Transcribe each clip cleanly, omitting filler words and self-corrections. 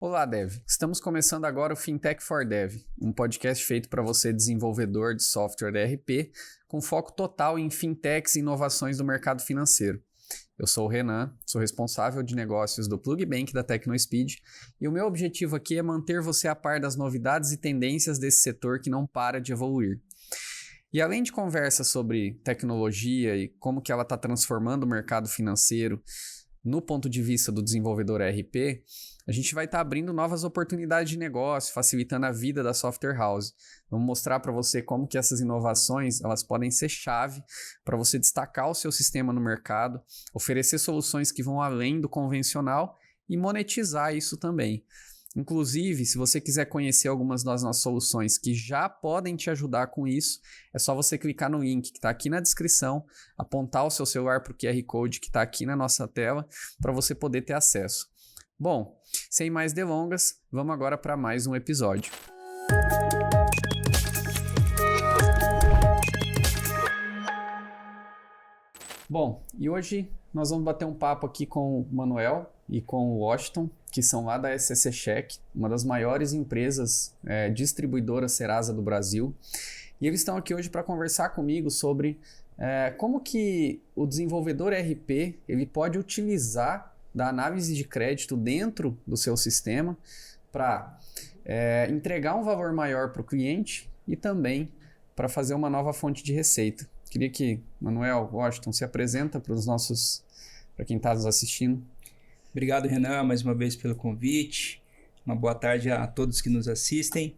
Olá, Dev. Estamos começando agora o Fintech for Dev, um podcast feito para você, desenvolvedor de software ERP, com foco total em fintechs e inovações do mercado financeiro. Eu sou o Renan, sou responsável de negócios do PlugBank da TecnoSpeed e o meu objetivo aqui é manter você a par das novidades e tendências desse setor que não para de evoluir. E além de conversas sobre tecnologia e como que ela está transformando o mercado financeiro no ponto de vista do desenvolvedor ERP, a gente vai estar abrindo novas oportunidades de negócio, facilitando a vida da software house. Vamos mostrar para você como que essas inovações elas podem ser chave para você destacar o seu sistema no mercado, oferecer soluções que vão além do convencional e monetizar isso também. Inclusive, se você quiser conhecer algumas das nossas soluções que já podem te ajudar com isso, é só você clicar no link que está aqui na descrição, apontar o seu celular para o QR Code que está aqui na nossa tela para você poder ter acesso. Bom, sem mais delongas, vamos agora para mais um episódio. Bom, e hoje nós vamos bater um papo aqui com o Manuel e com o Washington, que são lá da SCC Check, uma das maiores empresas distribuidoras Serasa do Brasil. E eles estão aqui hoje para conversar comigo sobre como que o desenvolvedor ERP ele pode utilizar da análise de crédito dentro do seu sistema para entregar um valor maior para o cliente e também para fazer uma nova fonte de receita. Queria que Manuel, Washington, se apresenta para quem está nos assistindo. Obrigado, Renan, mais uma vez pelo convite. Uma boa tarde a todos que nos assistem.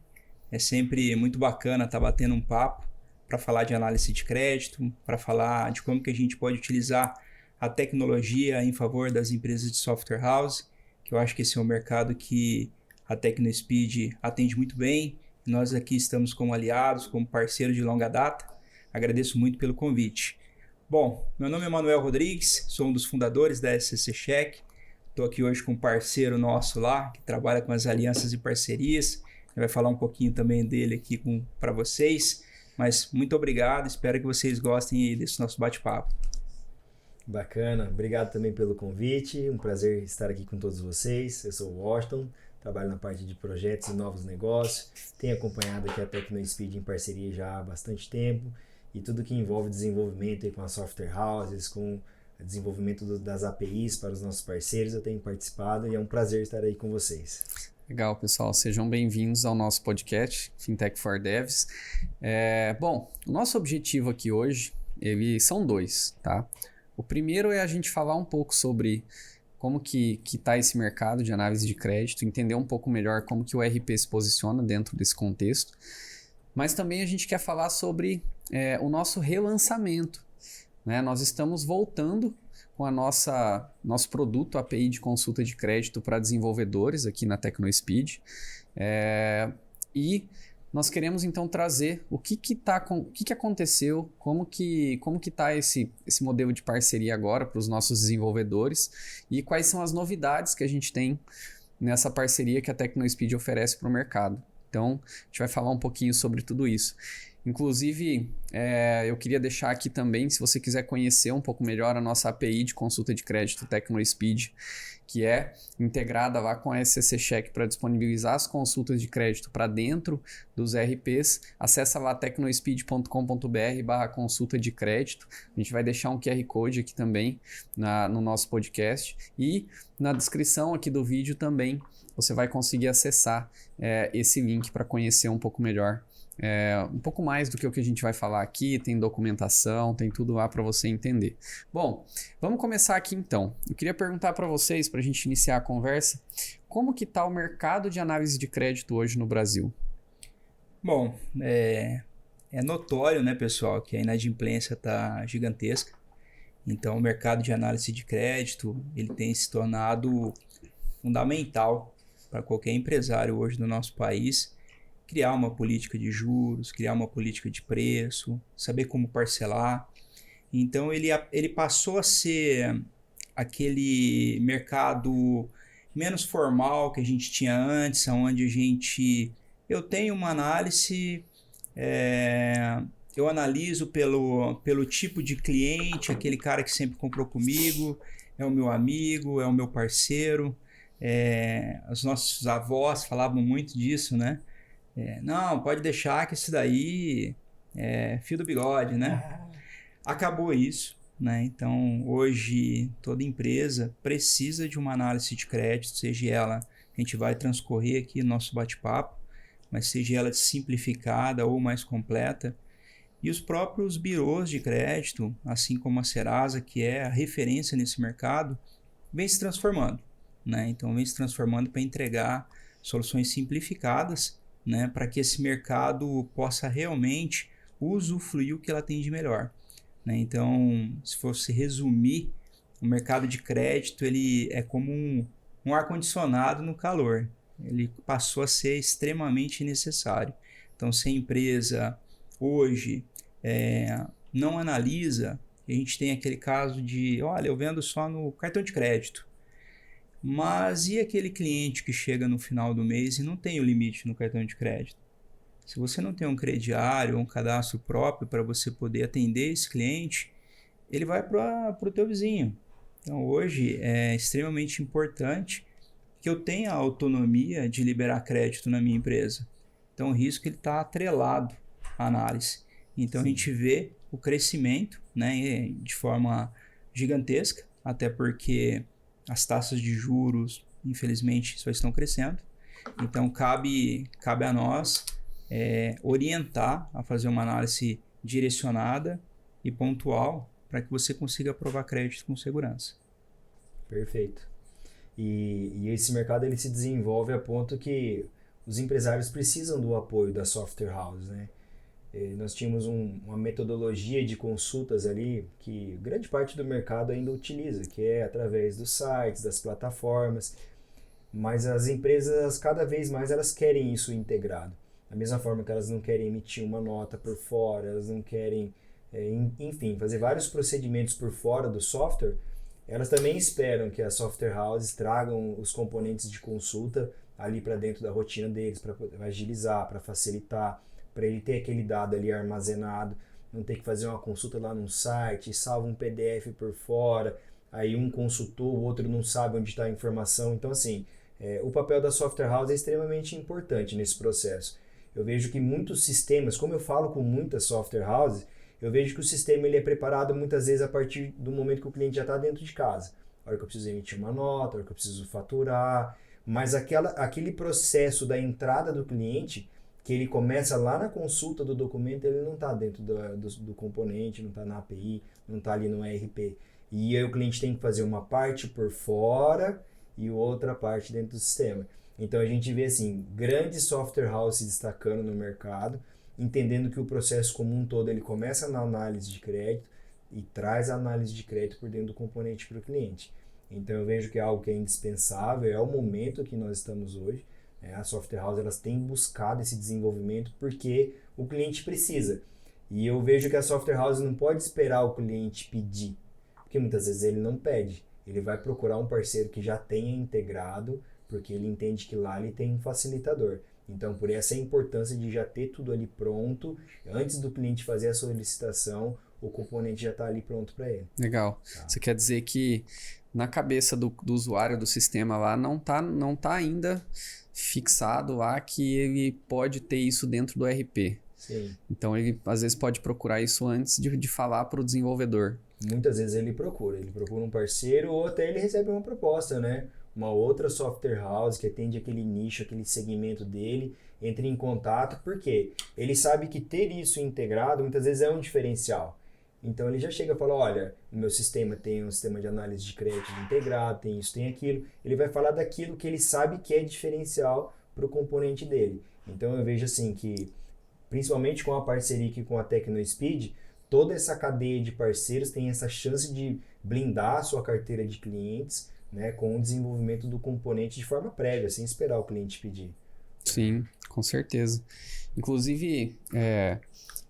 É sempre muito bacana estar batendo um papo para falar de análise de crédito, para falar de como que a gente pode utilizar a tecnologia em favor das empresas de software house, que eu acho que esse é um mercado que a TecnoSpeed atende muito bem. Nós aqui estamos como aliados, como parceiros de longa data. Agradeço muito pelo convite. Bom, meu nome é Manuel Rodrigues, sou um dos fundadores da SCC Check. Estou aqui hoje com um parceiro nosso lá, que trabalha com as alianças e parcerias. Ele vai falar um pouquinho também dele aqui para vocês. Mas muito obrigado, espero que vocês gostem desse nosso bate-papo. Bacana, obrigado também pelo convite, um prazer estar aqui com todos vocês. Eu sou o Washington, trabalho na parte de projetos e novos negócios, tenho acompanhado aqui a TecnoSpeed em parceria já há bastante tempo e tudo que envolve desenvolvimento aí com as software houses, com o desenvolvimento das APIs para os nossos parceiros, eu tenho participado e é um prazer estar aí com vocês. Legal, pessoal. Sejam bem-vindos ao nosso podcast, Fintech for Devs. Bom, o nosso objetivo aqui hoje, são dois, tá? O primeiro é a gente falar um pouco sobre como que está esse mercado de análise de crédito, entender um pouco melhor como que o ERP se posiciona dentro desse contexto, mas também a gente quer falar sobre o nosso relançamento, né? Nós estamos voltando com nosso produto API de consulta de crédito para desenvolvedores aqui na TecnoSpeed e nós queremos então trazer o que aconteceu, como que está esse modelo de parceria agora para os nossos desenvolvedores e quais são as novidades que a gente tem nessa parceria que a TecnoSpeed oferece para o mercado. Então, a gente vai falar um pouquinho sobre tudo isso. Inclusive, eu queria deixar aqui também, se você quiser conhecer um pouco melhor a nossa API de consulta de crédito TecnoSpeed, que é integrada lá com a SCC Check para disponibilizar as consultas de crédito para dentro dos ERPs, acessa lá tecnospeed.com.br/consulta de crédito. A gente vai deixar um QR Code aqui também no nosso podcast e na descrição aqui do vídeo também você vai conseguir acessar esse link para conhecer um pouco melhor. Um pouco mais do que o que a gente vai falar aqui, tem documentação, tem tudo lá para você entender. Bom, vamos começar aqui então. Eu queria perguntar para vocês, para a gente iniciar a conversa, como que está o mercado de análise de crédito hoje no Brasil? Bom, é notório, né, pessoal, que a inadimplência está gigantesca. Então, o mercado de análise de crédito ele tem se tornado fundamental para qualquer empresário hoje no nosso país. Criar uma política de juros, criar uma política de preço, saber como parcelar. Então, ele passou a ser aquele mercado menos formal que a gente tinha antes, onde eu tenho uma análise, eu analiso pelo tipo de cliente, aquele cara que sempre comprou comigo, é o meu amigo, é o meu parceiro, Os nossos avós falavam muito disso, né? Não, pode deixar que isso daí é fio do bigode, né? Acabou isso, né? Então, hoje, toda empresa precisa de uma análise de crédito, seja ela, a gente vai transcorrer aqui no nosso bate-papo, mas seja ela simplificada ou mais completa. E os próprios birôs de crédito, assim como a Serasa, que é a referência nesse mercado, vem se transformando, né? Então, vem se transformando para entregar soluções simplificadas, né? Para que esse mercado possa realmente usufruir o que ela tem de melhor, né? Então, se fosse resumir, o mercado de crédito ele é como um ar-condicionado no calor. Ele passou a ser extremamente necessário. Então, se a empresa hoje não analisa, a gente tem aquele caso de, olha, eu vendo só no cartão de crédito. Mas e aquele cliente que chega no final do mês e não tem o limite no cartão de crédito? Se você não tem um crediário ou um cadastro próprio para você poder atender esse cliente, ele vai para o teu vizinho. Então, hoje é extremamente importante que eu tenha a autonomia de liberar crédito na minha empresa. Então, o risco está atrelado à análise. Então, Sim. A gente vê o crescimento, né, de forma gigantesca, até porque as taxas de juros, infelizmente, só estão crescendo. Então, cabe a nós orientar a fazer uma análise direcionada e pontual para que você consiga aprovar crédito com segurança. Perfeito. E esse mercado ele se desenvolve a ponto que os empresários precisam do apoio da software house, né? Nós tínhamos uma metodologia de consultas ali que grande parte do mercado ainda utiliza, que é através dos sites, das plataformas, mas as empresas cada vez mais elas querem isso integrado. Da mesma forma que elas não querem emitir uma nota por fora, elas não querem, enfim, fazer vários procedimentos por fora do software, elas também esperam que as software houses tragam os componentes de consulta ali para dentro da rotina deles, para agilizar, para facilitar, para ele ter aquele dado ali armazenado, não ter que fazer uma consulta lá num site, salva um PDF por fora, aí um consultou, o outro não sabe onde está a informação. Então, assim, o papel da software house é extremamente importante nesse processo. Eu vejo que muitos sistemas, como eu falo com muitas software houses, eu vejo que o sistema ele é preparado muitas vezes a partir do momento que o cliente já está dentro de casa. A hora que eu preciso emitir uma nota, a hora que eu preciso faturar, mas aquele processo da entrada do cliente, que ele começa lá na consulta do documento, ele não está dentro do componente, não está na API, não está ali no ERP. E aí o cliente tem que fazer uma parte por fora e outra parte dentro do sistema. Então a gente vê assim, grandes software houses se destacando no mercado, entendendo que o processo como um todo ele começa na análise de crédito e traz a análise de crédito por dentro do componente para o cliente. Então eu vejo que é algo que é indispensável, é o momento que nós estamos hoje. As software houses elas têm buscado esse desenvolvimento porque o cliente precisa. E eu vejo que a software house não pode esperar o cliente pedir, porque muitas vezes ele não pede. Ele vai procurar um parceiro que já tenha integrado, porque ele entende que lá ele tem um facilitador. Então, por essa importância de já ter tudo ali pronto, antes do cliente fazer a solicitação, o componente já está ali pronto para ele. Legal. Tá. Você quer dizer que na cabeça do usuário do sistema lá não tá ainda fixado lá que ele pode ter isso dentro do ERP. Sim. Então, ele às vezes pode procurar isso antes de falar para o desenvolvedor. Muitas vezes ele procura um parceiro ou até ele recebe uma proposta, né? Uma outra software house que atende aquele nicho, aquele segmento dele, entra em contato, porque ele sabe que ter isso integrado muitas vezes é um diferencial. Então ele já chega e fala, olha, o meu sistema tem um sistema de análise de crédito integrado, tem isso, tem aquilo. Ele vai falar daquilo que ele sabe que é diferencial para o componente dele. Então eu vejo assim que, principalmente com a parceria aqui com a TecnoSpeed, toda essa cadeia de parceiros tem essa chance de blindar a sua carteira de clientes, né, com o desenvolvimento do componente de forma prévia, sem esperar o cliente pedir. Sim, com certeza. Inclusive,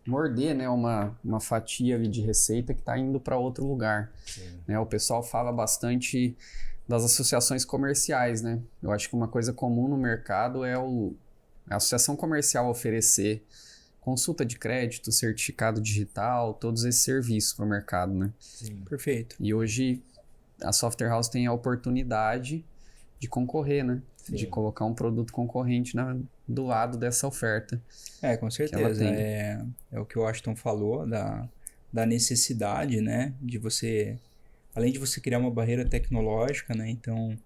morder, né, uma fatia ali de receita que está indo para outro lugar. Né? O pessoal fala bastante das associações comerciais, né? Eu acho que uma coisa comum no mercado é a associação comercial oferecer consulta de crédito, certificado digital, todos esses serviços para o mercado, né? Sim, perfeito. E hoje a software house tem a oportunidade concorrer, né? Sim. De colocar um produto concorrente do lado dessa oferta. Com certeza. É o que o Washington falou, da necessidade, né? De você, além de você criar uma barreira tecnológica, né? Então,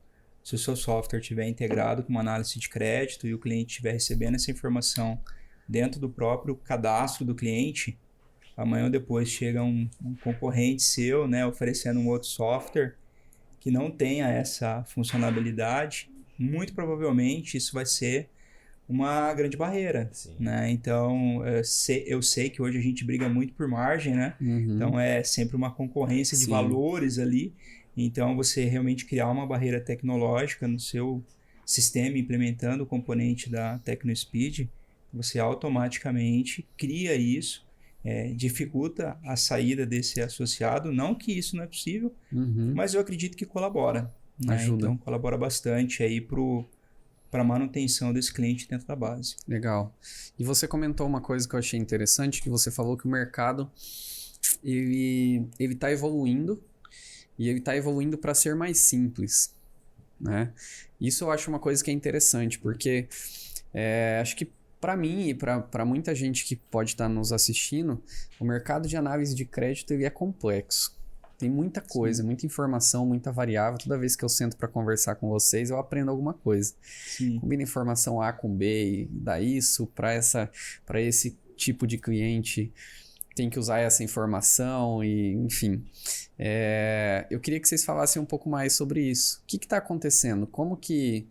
se o seu software estiver integrado com uma análise de crédito e o cliente estiver recebendo essa informação dentro do próprio cadastro do cliente, amanhã ou depois chega um concorrente seu, né? Oferecendo um outro software que não tenha essa funcionalidade, muito provavelmente isso vai ser uma grande barreira, né? Então, eu sei que hoje a gente briga muito por margem, né? Então, é sempre uma concorrência de valores ali. Então, você realmente criar uma barreira tecnológica no seu sistema, implementando o componente da TecnoSpeed, você automaticamente cria isso, dificulta a saída desse associado. Não que isso não é possível, mas eu acredito que colabora, né? Ajuda. Então, colabora bastante aí para a manutenção desse cliente dentro da base. Legal. E você comentou uma coisa que eu achei interessante, que você falou que o mercado ele está evoluindo e ele está evoluindo para ser mais simples, né? Isso eu acho uma coisa que é interessante, porque acho que para mim e para muita gente que pode estar nos assistindo, o mercado de análise de crédito ele é complexo. Tem muita coisa, muita informação, muita variável. Toda vez que eu sento para conversar com vocês, eu aprendo alguma coisa. Combina informação A com B e dá isso para esse tipo de cliente. Tem que usar essa informação e, enfim. Eu queria que vocês falassem um pouco mais sobre isso. O que está acontecendo? Como que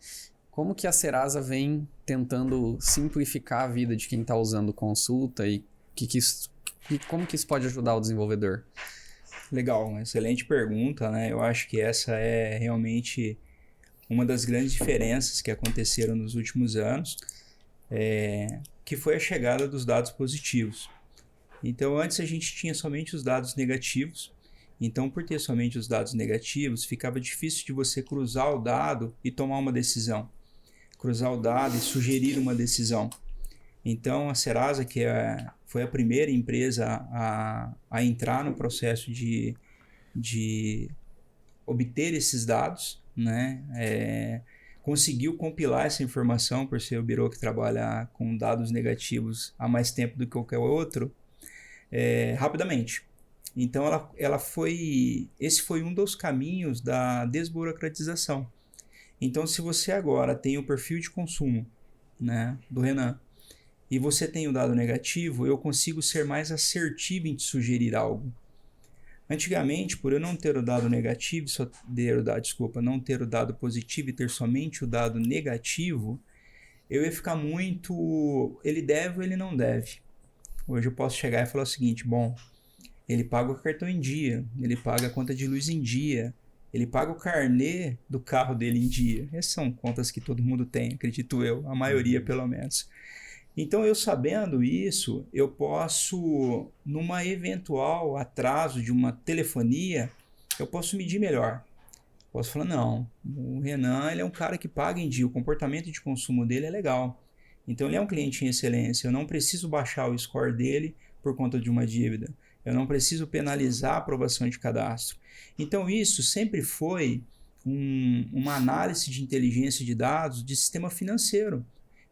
a Serasa vem tentando simplificar a vida de quem está usando consulta e como que isso pode ajudar o desenvolvedor? Legal, uma excelente pergunta, né? Eu acho que essa é realmente uma das grandes diferenças que aconteceram nos últimos anos, que foi a chegada dos dados positivos. Então, antes a gente tinha somente os dados negativos. Então, por ter somente os dados negativos, ficava difícil de você cruzar o dado e tomar uma decisão. Cruzar o dado e sugerir uma decisão. Então, a Serasa, que foi a primeira empresa a entrar no processo de obter esses dados, né? Conseguiu compilar essa informação, por ser o birô que trabalha com dados negativos há mais tempo do que qualquer outro, rapidamente. Então, esse foi um dos caminhos da desburocratização. Então, se você agora tem o perfil de consumo, né, do Renan, e você tem o dado negativo, eu consigo ser mais assertivo em te sugerir algo. Antigamente, por eu não ter o dado negativo, não ter o dado positivo e ter somente o dado negativo, eu ia ficar muito, ele deve ou ele não deve. Hoje eu posso chegar e falar o seguinte, bom, ele paga o cartão em dia, ele paga a conta de luz em dia, ele paga o carnê do carro dele em dia. Essas são contas que todo mundo tem, acredito eu, a maioria pelo menos. Então, eu sabendo isso, eu posso, numa eventual atraso de uma telefonia, eu posso medir melhor. Posso falar, não, o Renan ele é um cara que paga em dia, o comportamento de consumo dele é legal. Então, ele é um cliente em excelência, eu não preciso baixar o score dele por conta de uma dívida. Eu não preciso penalizar a aprovação de cadastro. Então, isso sempre foi uma análise de inteligência de dados de sistema financeiro.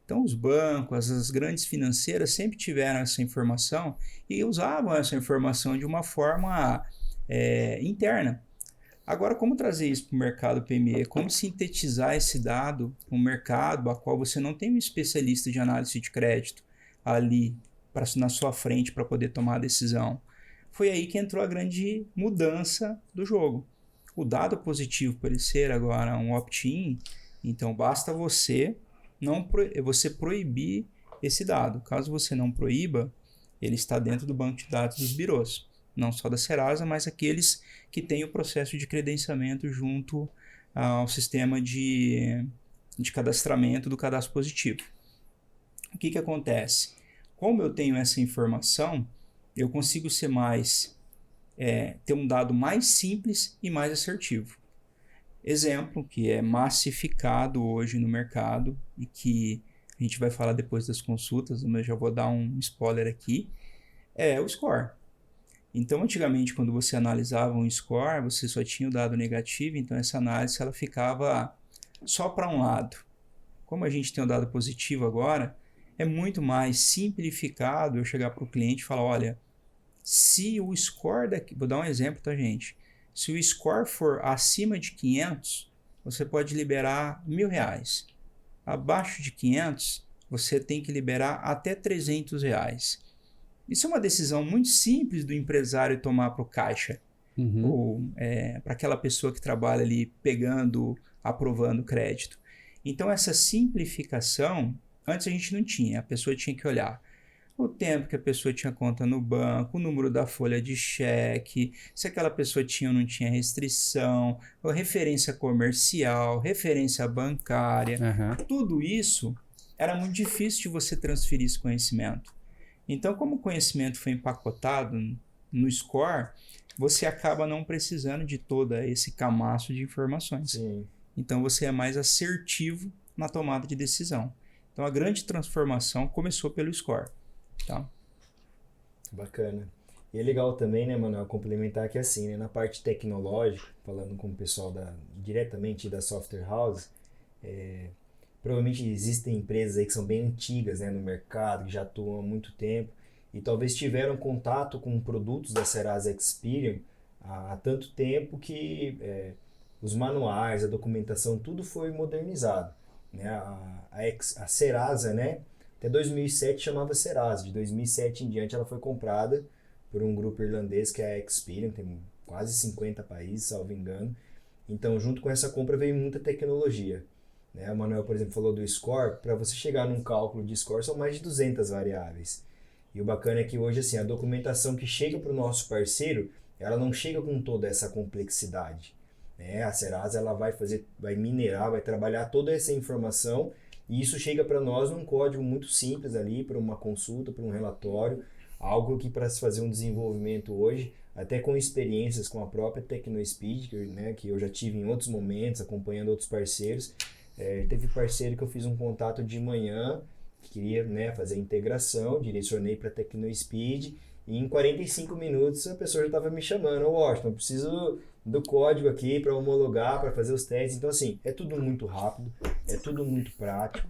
Então, os bancos, as grandes financeiras sempre tiveram essa informação e usavam essa informação de uma forma interna. Agora, como trazer isso para o mercado PME? Como sintetizar esse dado para um mercado a qual você não tem um especialista de análise de crédito ali na sua frente para poder tomar a decisão? Foi aí que entrou a grande mudança do jogo. O dado positivo, por ele ser agora um opt-in, então basta você proibir esse dado. Caso você não proíba, ele está dentro do banco de dados dos birôs. Não só da Serasa, mas aqueles que têm o processo de credenciamento junto ao sistema de cadastramento do cadastro positivo. O que acontece? Como eu tenho essa informação, eu consigo ser ter um dado mais simples e mais assertivo. Exemplo que é massificado hoje no mercado e que a gente vai falar depois das consultas, mas já vou dar um spoiler aqui, é o score. Então, antigamente, quando você analisava um score, você só tinha o dado negativo, então essa análise ela ficava só para um lado. Como a gente tem um dado positivo agora, é muito mais simplificado eu chegar para o cliente e falar, olha, se o score daqui, vou dar um exemplo, tá, gente? Se o score for acima de 500, você pode liberar R$1.000. Abaixo de 500, você tem que liberar até R$300. Isso é uma decisão muito simples do empresário tomar para o caixa. Ou para aquela pessoa que trabalha ali pegando, aprovando crédito. Então, essa simplificação, antes a gente não tinha. A pessoa tinha que olhar o tempo que a pessoa tinha conta no banco, o número da folha de cheque, se aquela pessoa tinha ou não tinha restrição, a referência comercial, referência bancária. Tudo isso era muito difícil de você transferir esse conhecimento. Então, como o conhecimento foi empacotado no score, você acaba não precisando de todo esse camaço de informações. Sim. Então, você é mais assertivo na tomada de decisão. Então, a grande transformação começou pelo score. Tá? Bacana. E é legal também, né, Manuel, complementar que assim, né, na parte tecnológica, falando com o pessoal diretamente da Software House, provavelmente existem empresas aí que são bem antigas, né, no mercado, que já atuam há muito tempo, e talvez tiveram contato com produtos da Serasa Experian há tanto tempo que os manuais, a documentação, tudo foi modernizado. Né? A Serasa, né, até 2007 chamava Serasa, de 2007 em diante ela foi comprada por um grupo irlandês que é a Experian, tem quase 50 países, salvo engano. Então, junto com essa compra veio muita tecnologia. Né? O Manuel, por exemplo, falou do score. Para você chegar num cálculo de score são mais de 200 variáveis. E o bacana é que hoje assim, a documentação que chega para o nosso parceiro, ela não chega com toda essa complexidade. Né? A Serasa ela vai minerar, vai trabalhar toda essa informação e isso chega para nós num código muito simples ali, para uma consulta, para um relatório, algo que para se fazer um desenvolvimento hoje, até com experiências com a própria TecnoSpeed, que eu já tive em outros momentos, acompanhando outros parceiros. Teve parceiro que eu fiz um contato de manhã, que queria, né, fazer a integração, direcionei para a TecnoSpeed e em 45 minutos a pessoa já estava me chamando, Washington, eu preciso do código aqui para homologar, para fazer os testes. Então assim, é tudo muito rápido, é tudo muito prático.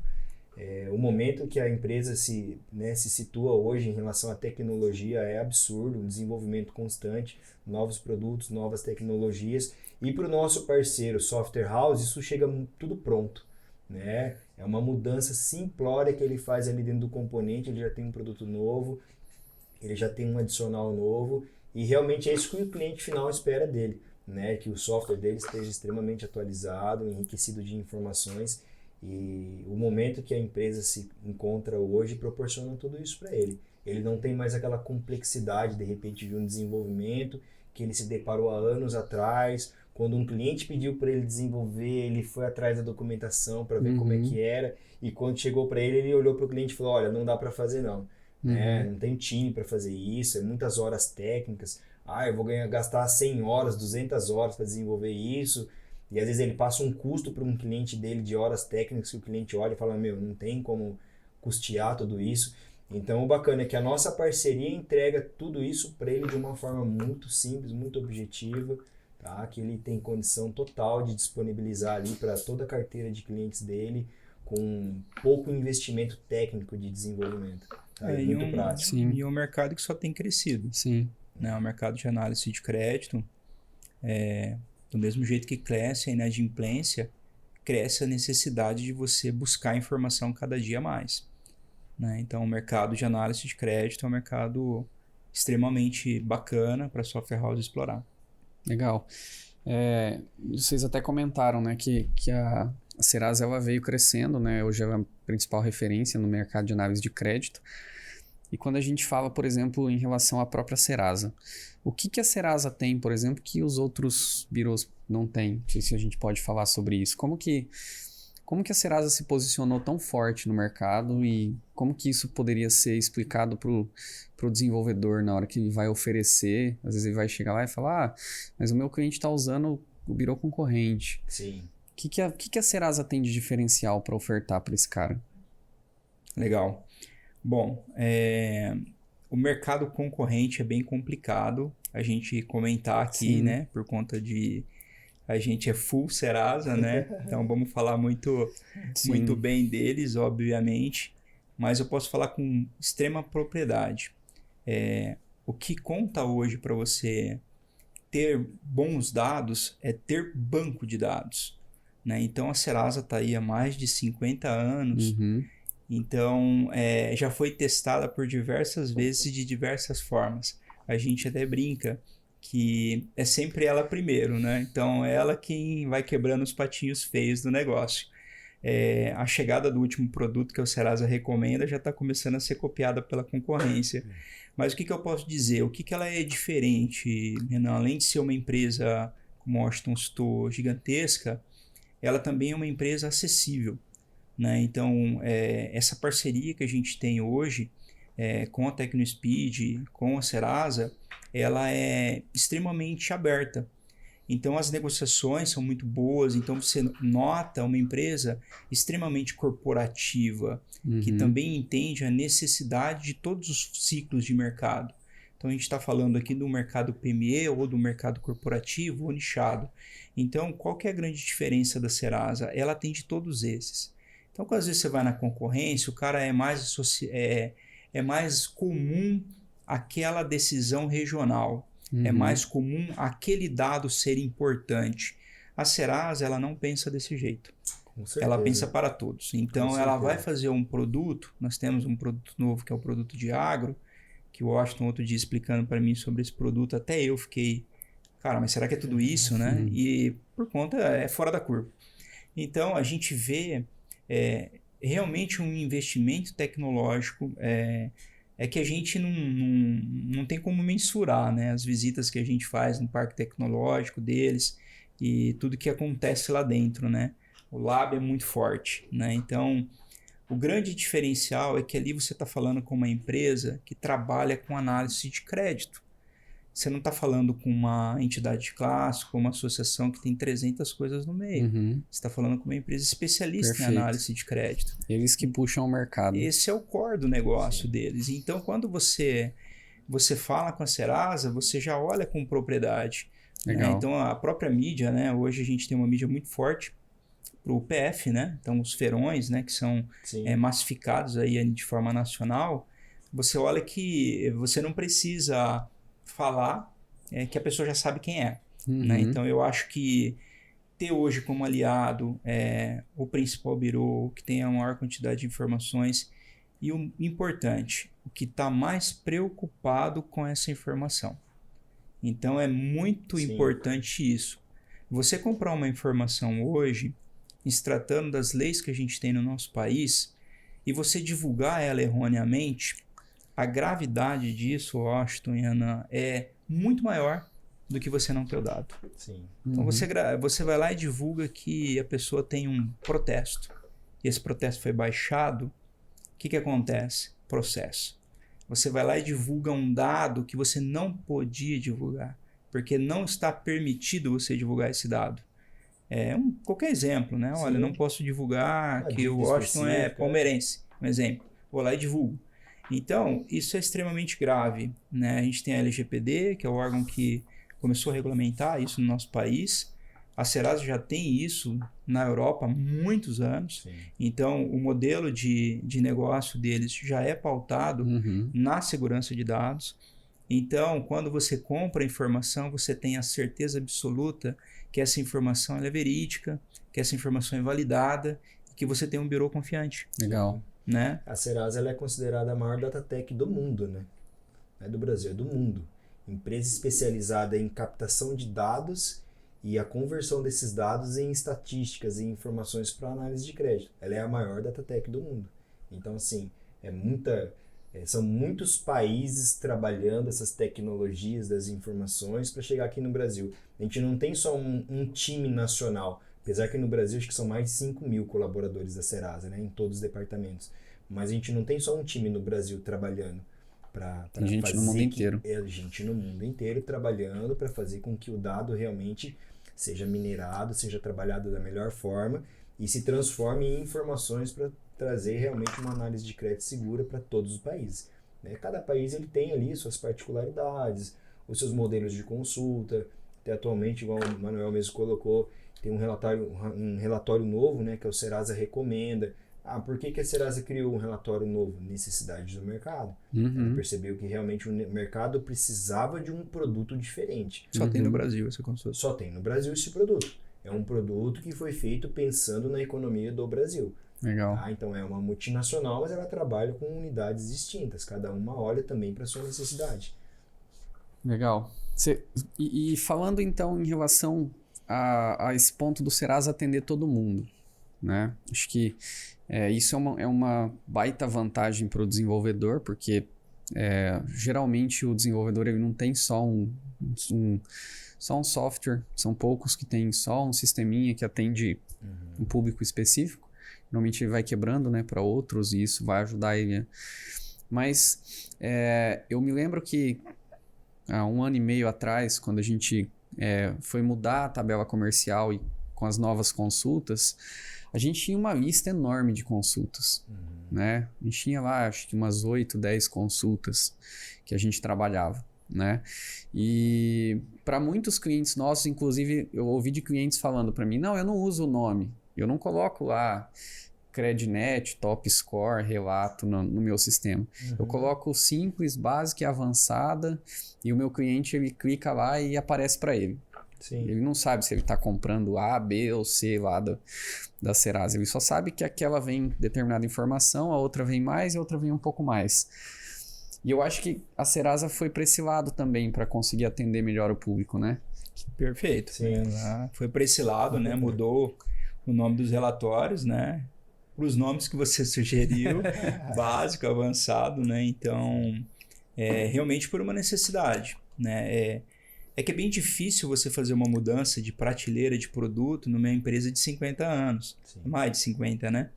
O momento que a empresa se situa hoje em relação à tecnologia é absurdo, um desenvolvimento constante, novos produtos, novas tecnologias. E para o nosso parceiro Software House, isso chega tudo pronto. Né? É uma mudança simplória que ele faz ali dentro do componente, ele já tem um produto novo, ele já tem um adicional novo, e realmente é isso que o cliente final espera dele. Né? Que o software dele esteja extremamente atualizado, enriquecido de informações. E o momento que a empresa se encontra hoje proporciona tudo isso para ele. Ele não tem mais aquela complexidade, de repente, de um desenvolvimento que ele se deparou há anos atrás. Quando um cliente pediu para ele desenvolver, ele foi atrás da documentação para ver como é que era. E quando chegou para ele, ele olhou para o cliente e falou, olha, não dá para fazer não. Não tem time para fazer isso, é muitas horas técnicas. Eu vou gastar 100 horas, 200 horas para desenvolver isso. E às vezes ele passa um custo para um cliente dele de horas técnicas que o cliente olha e fala, não tem como custear tudo isso. Então o bacana é que a nossa parceria entrega tudo isso para ele de uma forma muito simples, muito objetiva, tá? Que ele tem condição total de disponibilizar ali para toda a carteira de clientes dele com pouco investimento técnico de desenvolvimento. Tá? Muito prático. Sim. E é um mercado que só tem crescido. Sim. Né? O mercado de análise de crédito do mesmo jeito que cresce a inadimplência, cresce a necessidade de você buscar informação cada dia mais. Né? Então, o mercado de análise de crédito é um mercado extremamente bacana para a Software House explorar. Legal. Vocês até comentaram, né, que a Serasa ela veio crescendo, né? Hoje é a principal referência no mercado de análise de crédito. E quando a gente fala, por exemplo, em relação à própria Serasa, o que a Serasa tem, por exemplo, que os outros birôs não têm? Não sei se a gente pode falar sobre isso. Como que a Serasa se posicionou tão forte no mercado e como que isso poderia ser explicado para o desenvolvedor na hora que ele vai oferecer? Às vezes ele vai chegar lá e falar, mas o meu cliente está usando o birô concorrente. Sim. O que a Serasa tem de diferencial para ofertar para esse cara? Legal. Bom, o mercado concorrente é bem complicado a gente comentar aqui, né? Por conta de a gente é full Serasa, né? Então vamos falar muito bem deles, obviamente, mas eu posso falar com extrema propriedade. O que conta hoje para você ter bons dados é ter banco de dados, né? Então a Serasa está aí há mais de 50 anos, então já foi testada por diversas vezes e de diversas formas. A gente até brinca que é sempre ela primeiro, né? Então é ela quem vai quebrando os patinhos feios do negócio. A chegada do último produto que o Serasa recomenda já está começando a ser copiada pela concorrência. Mas o que eu posso dizer? O que ela é diferente, Renan? Além de ser uma empresa, como o Washington citou, gigantesca, ela também é uma empresa acessível, né? Então, essa parceria que a gente tem hoje com a TecnoSpeed, com a Serasa, ela é extremamente aberta. Então, as negociações são muito boas. Então, você nota uma empresa extremamente corporativa, que também entende a necessidade de todos os ciclos de mercado. Então, a gente está falando aqui do mercado PME ou do mercado corporativo ou nichado. Então, qual que é a grande diferença da Serasa? Ela atende todos esses. Então, quando às vezes você vai na concorrência, o cara é mais comum aquela decisão regional. É mais comum aquele dado ser importante. A Serasa, ela não pensa desse jeito. Ela pensa para todos. Então, ela vai fazer um produto. Nós temos um produto novo que é o produto de agro, que o Washington outro dia explicando para mim sobre esse produto, até eu fiquei, cara, mas será que é tudo isso, né? E por conta, é fora da curva. Então, a gente vê realmente um investimento tecnológico que a gente não tem como mensurar, né? As visitas que a gente faz no parque tecnológico deles e tudo que acontece lá dentro, né? O lab é muito forte, né? Então, o grande diferencial é que ali você está falando com uma empresa que trabalha com análise de crédito. Você não está falando com uma entidade de classe, com uma associação que tem 300 coisas no meio. Você está falando com uma empresa especialista em análise de crédito. Eles que puxam o mercado. Esse é o core do negócio deles. Então, quando você fala com a Serasa, você já olha com propriedade. Legal. Né? Então, a própria mídia, né? Hoje a gente tem uma mídia muito forte para o PF, né? Então, os feirões, né? Que são massificados aí de forma nacional. Você olha que você não precisa falar que a pessoa já sabe quem é. Né? Então, eu acho que ter hoje como aliado o principal birô, que tem a maior quantidade de informações, e o importante, o que está mais preocupado com essa informação. Então, é muito importante isso. Você comprar uma informação hoje, se tratando das leis que a gente tem no nosso país, e você divulgar ela erroneamente, a gravidade disso, Washington e Ana, é muito maior do que você não ter o dado. Sim. Então você vai lá e divulga que a pessoa tem um protesto. E esse protesto foi baixado. O que acontece? Processo. Você vai lá e divulga um dado que você não podia divulgar, porque não está permitido você divulgar esse dado. Qualquer exemplo, né? Olha, não posso divulgar que o Washington é palmeirense. Um exemplo. Vou lá e divulgo. Então, isso é extremamente grave, né? A gente tem a LGPD, que é o órgão que começou a regulamentar isso no nosso país. A Serasa já tem isso na Europa há muitos anos. Sim. Então, o modelo de negócio deles já é pautado na segurança de dados. Então, quando você compra a informação, você tem a certeza absoluta que essa informação ela é verídica, que essa informação é validada, que você tem um birô confiante. Legal. Né? A Serasa ela é considerada a maior datatech do mundo, né? Não é do Brasil, é do mundo. Empresa especializada em captação de dados e a conversão desses dados em estatísticas e informações para análise de crédito. Ela é a maior datatech do mundo. Então, assim, são muitos países trabalhando essas tecnologias das informações para chegar aqui no Brasil. A gente não tem só um time nacional. Apesar que no Brasil acho que são mais de 5 mil colaboradores da Serasa, né, em todos os departamentos. Mas a gente não tem só um time no Brasil trabalhando para fazer... gente no mundo inteiro. Gente no mundo inteiro trabalhando para fazer com que o dado realmente seja minerado, seja trabalhado da melhor forma e se transforme em informações para trazer realmente uma análise de crédito segura para todos os países. Né? Cada país ele tem ali suas particularidades, os seus modelos de consulta, Até atualmente, igual o Manuel mesmo colocou, tem um relatório novo, né, que é o Serasa Recomenda. Por que a Serasa criou um relatório novo? Necessidade do mercado. Ela percebeu que realmente o mercado precisava de um produto diferente. Só tem no Brasil essa consulta. Só tem no Brasil esse produto. É um produto que foi feito pensando na economia do Brasil. Legal. Então é uma multinacional, mas ela trabalha com unidades distintas. Cada uma olha também para a sua necessidade. Legal. E falando então em relação a esse ponto do Serasa atender todo mundo, né? Acho que isso é uma baita vantagem para o desenvolvedor, porque geralmente o desenvolvedor ele não tem só um software, são poucos que tem só um sisteminha que atende um público específico. Normalmente ele vai quebrando, né, para outros e isso vai ajudar ele. Mas eu me lembro que há 1 ano e meio atrás, quando a gente foi mudar a tabela comercial e com as novas consultas, a gente tinha uma lista enorme de consultas, né? A gente tinha lá, acho que umas 8, 10 consultas que a gente trabalhava, né? E para muitos clientes nossos, inclusive, eu ouvi de clientes falando para mim, não, eu não uso o nome, eu não coloco lá Crednet, Top Score, relato no meu sistema. Eu coloco simples, básica e avançada e o meu cliente ele clica lá e aparece para ele. Sim. Ele não sabe se ele está comprando A, B ou C lá da Serasa. Ele só sabe que aquela vem determinada informação, a outra vem mais e a outra vem um pouco mais. E eu acho que a Serasa foi para esse lado também para conseguir atender melhor o público, né? Perfeito. Sim. Foi para esse lado, né? Mudou o nome dos relatórios, né? Para os nomes que você sugeriu, básico, avançado, né? Então, realmente por uma necessidade, né? Que é bem difícil você fazer uma mudança de prateleira de produto numa empresa de 50 anos. Sim. Mais de 50, né?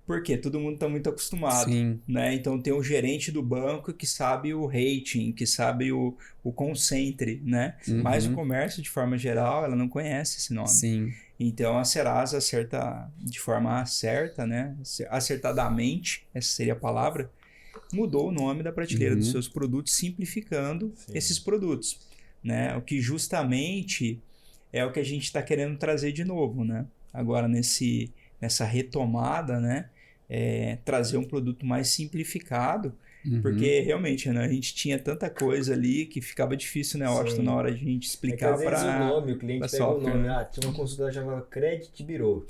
Porque todo mundo está muito acostumado. Sim. Né? Então, tem o gerente do banco que sabe o rating, que sabe o concentre, né? Mas o comércio, de forma geral, ela não conhece esse nome. Sim. Então, a Serasa acerta de forma certa, né? Acertadamente, essa seria a palavra, mudou o nome da prateleira dos seus produtos, simplificando esses produtos. Né? O que justamente é o que a gente está querendo trazer de novo, né? Agora, nessa retomada, né? Trazer um produto mais simplificado, porque realmente, né, a gente tinha tanta coisa ali que ficava difícil, né, Washington, na hora de a gente explicar para o cliente pega o nome, tinha uma consulta chamada Credit Bureau.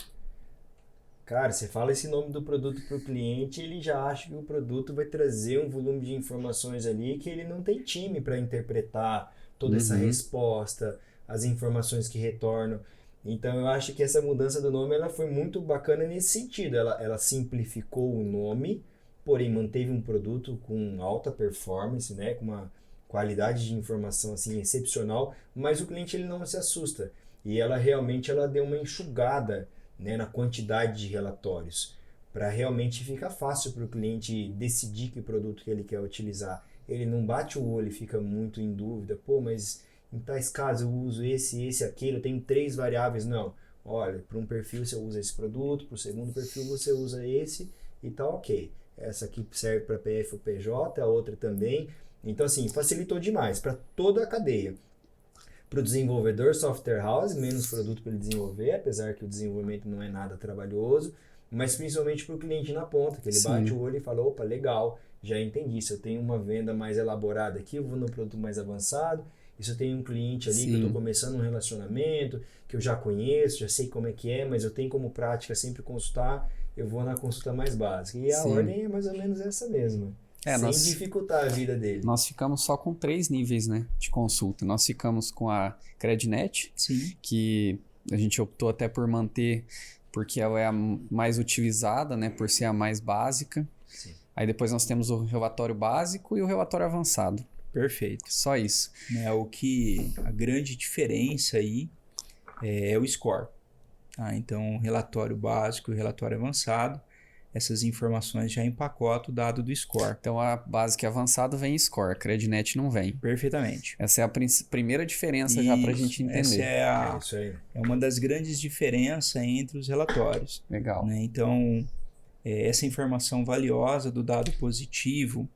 Cara, você fala esse nome do produto para o cliente, ele já acha que o produto vai trazer um volume de informações ali que ele não tem time para interpretar toda essa resposta, as informações que retornam. Então eu acho que essa mudança do nome ela foi muito bacana nesse sentido. Ela simplificou o nome, porém manteve um produto com alta performance, né, com uma qualidade de informação assim excepcional, mas o cliente ele não se assusta. E ela realmente deu uma enxugada, né, na quantidade de relatórios, para realmente ficar fácil para o cliente decidir que produto que ele quer utilizar. Ele não bate o olho e fica muito em dúvida, mas em tais casos eu uso esse, aquele, eu tenho 3 variáveis. Não, olha, para um perfil você usa esse produto, para o segundo perfil você usa esse e tá ok. Essa aqui serve para PF ou PJ, a outra também. Então assim, facilitou demais para toda a cadeia. Para o desenvolvedor, software house, menos produto para ele desenvolver, apesar que o desenvolvimento não é nada trabalhoso, mas principalmente para o cliente na ponta, que ele bate o olho e fala, opa, legal, já entendi, se eu tenho uma venda mais elaborada aqui, eu vou no produto mais avançado, e se eu tenho um cliente ali que eu estou começando um relacionamento, que eu já conheço, já sei como é que é, mas eu tenho como prática sempre consultar, eu vou na consulta mais básica. E a ordem é mais ou menos essa mesma. Sem dificultar a vida dele. Nós ficamos só com 3 níveis, né, de consulta. Nós ficamos com a Crednet, que a gente optou até por manter, porque ela é a mais utilizada, né, por ser a mais básica. Sim. Aí depois nós temos o relatório básico e o relatório avançado. Perfeito. Só isso. A grande diferença aí é o score. Então, o relatório básico e o relatório avançado, essas informações já empacota o dado do score. Então, a básica e avançado vem em score, a Crednet não vem. Perfeitamente. Essa é a primeira diferença já para a gente entender. Essa é uma das grandes diferenças entre os relatórios. Legal. Né? Então, essa informação valiosa do dado positivo,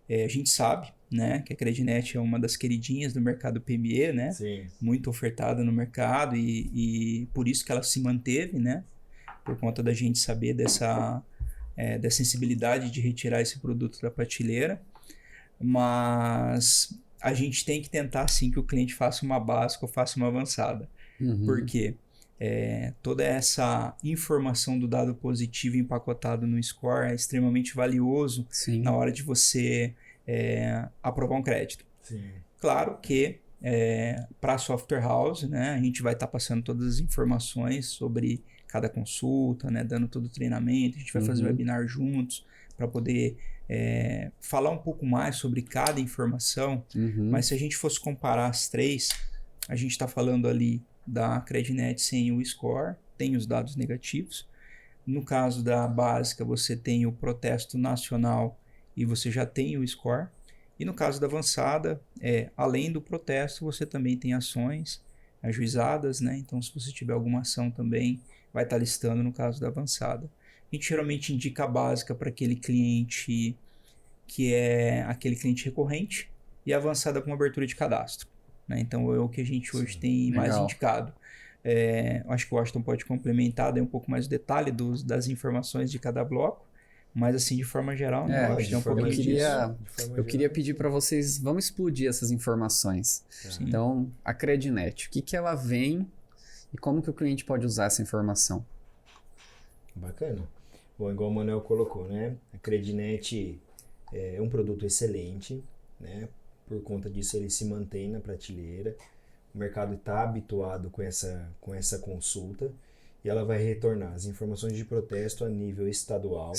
a gente sabe, né? Que a Credinet é uma das queridinhas do mercado PME, né? Sim. Muito ofertada no mercado e por isso que ela se manteve, né? Por conta da gente saber dessa sensibilidade de retirar esse produto da prateleira. Mas a gente tem que tentar, sim, que o cliente faça uma básica ou faça uma avançada. Por quê? Toda essa informação do dado positivo empacotado no score é extremamente valioso Sim. na hora de você aprovar um crédito. Sim. Claro que para a software house, né, a gente vai estar passando todas as informações sobre cada consulta, né, dando todo o treinamento, a gente vai fazer webinar juntos para poder falar um pouco mais sobre cada informação, mas se a gente fosse comparar as três, a gente está falando ali da Credinet sem o score, tem os dados negativos. No caso da básica, você tem o protesto nacional e você já tem o score. E no caso da avançada, além do protesto, você também tem ações ajuizadas, né? Então, se você tiver alguma ação também, vai estar listando no caso da avançada. A gente geralmente indica a básica para aquele cliente que é aquele cliente recorrente e a avançada com abertura de cadastro, né? Então, é o que a gente hoje tem mais indicado. Acho que o Washington pode complementar, dar um pouco mais de detalhe das informações de cada bloco, mas assim, de forma geral, né? Acho que tem um pouquinho eu queria pedir para vocês, vamos explodir essas informações. Sim. Então, a Credinet, o que ela vem e como que o cliente pode usar essa informação? Bacana. Bom, igual o Manuel colocou, né? A Credinet é um produto excelente, né? Por conta disso ele se mantém na prateleira. O mercado está habituado com essa consulta e ela vai retornar as informações de protesto a nível estadual.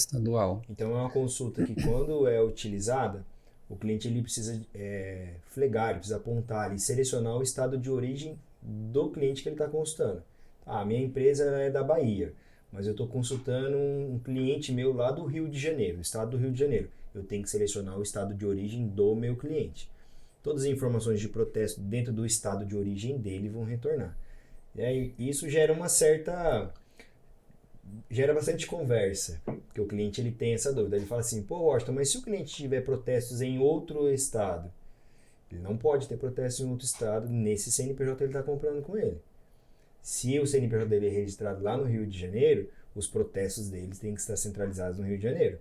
Então é uma consulta que quando é utilizada, o cliente ele precisa flegar, ele precisa apontar e selecionar o estado de origem do cliente que ele está consultando. A minha empresa é da Bahia, mas eu estou consultando um cliente meu lá do Rio de Janeiro, estado do Rio de Janeiro. Eu tenho que selecionar o estado de origem do meu cliente. Todas as informações de protesto dentro do estado de origem dele vão retornar. E aí, isso gera bastante conversa, porque o cliente ele tem essa dúvida. Ele fala assim, pô, Washington, mas se o cliente tiver protestos em outro estado, ele não pode ter protestos em outro estado nesse CNPJ que ele está comprando com ele. Se o CNPJ dele é registrado lá no Rio de Janeiro, os protestos deles têm que estar centralizados no Rio de Janeiro.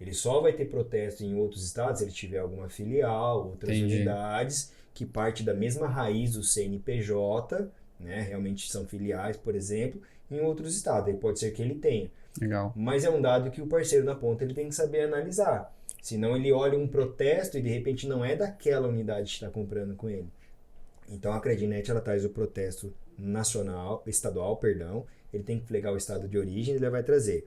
Ele só vai ter protesto em outros estados se ele tiver alguma filial, outras unidades que parte da mesma raiz do CNPJ, né? Realmente são filiais, por exemplo, em outros estados. Aí pode ser que ele tenha. Legal. Mas é um dado que o parceiro na ponta ele tem que saber analisar. Senão ele olha um protesto e de repente não é daquela unidade que está comprando com ele. Então a Credinet ela traz o protesto estadual, ele tem que flegar o estado de origem e ele vai trazer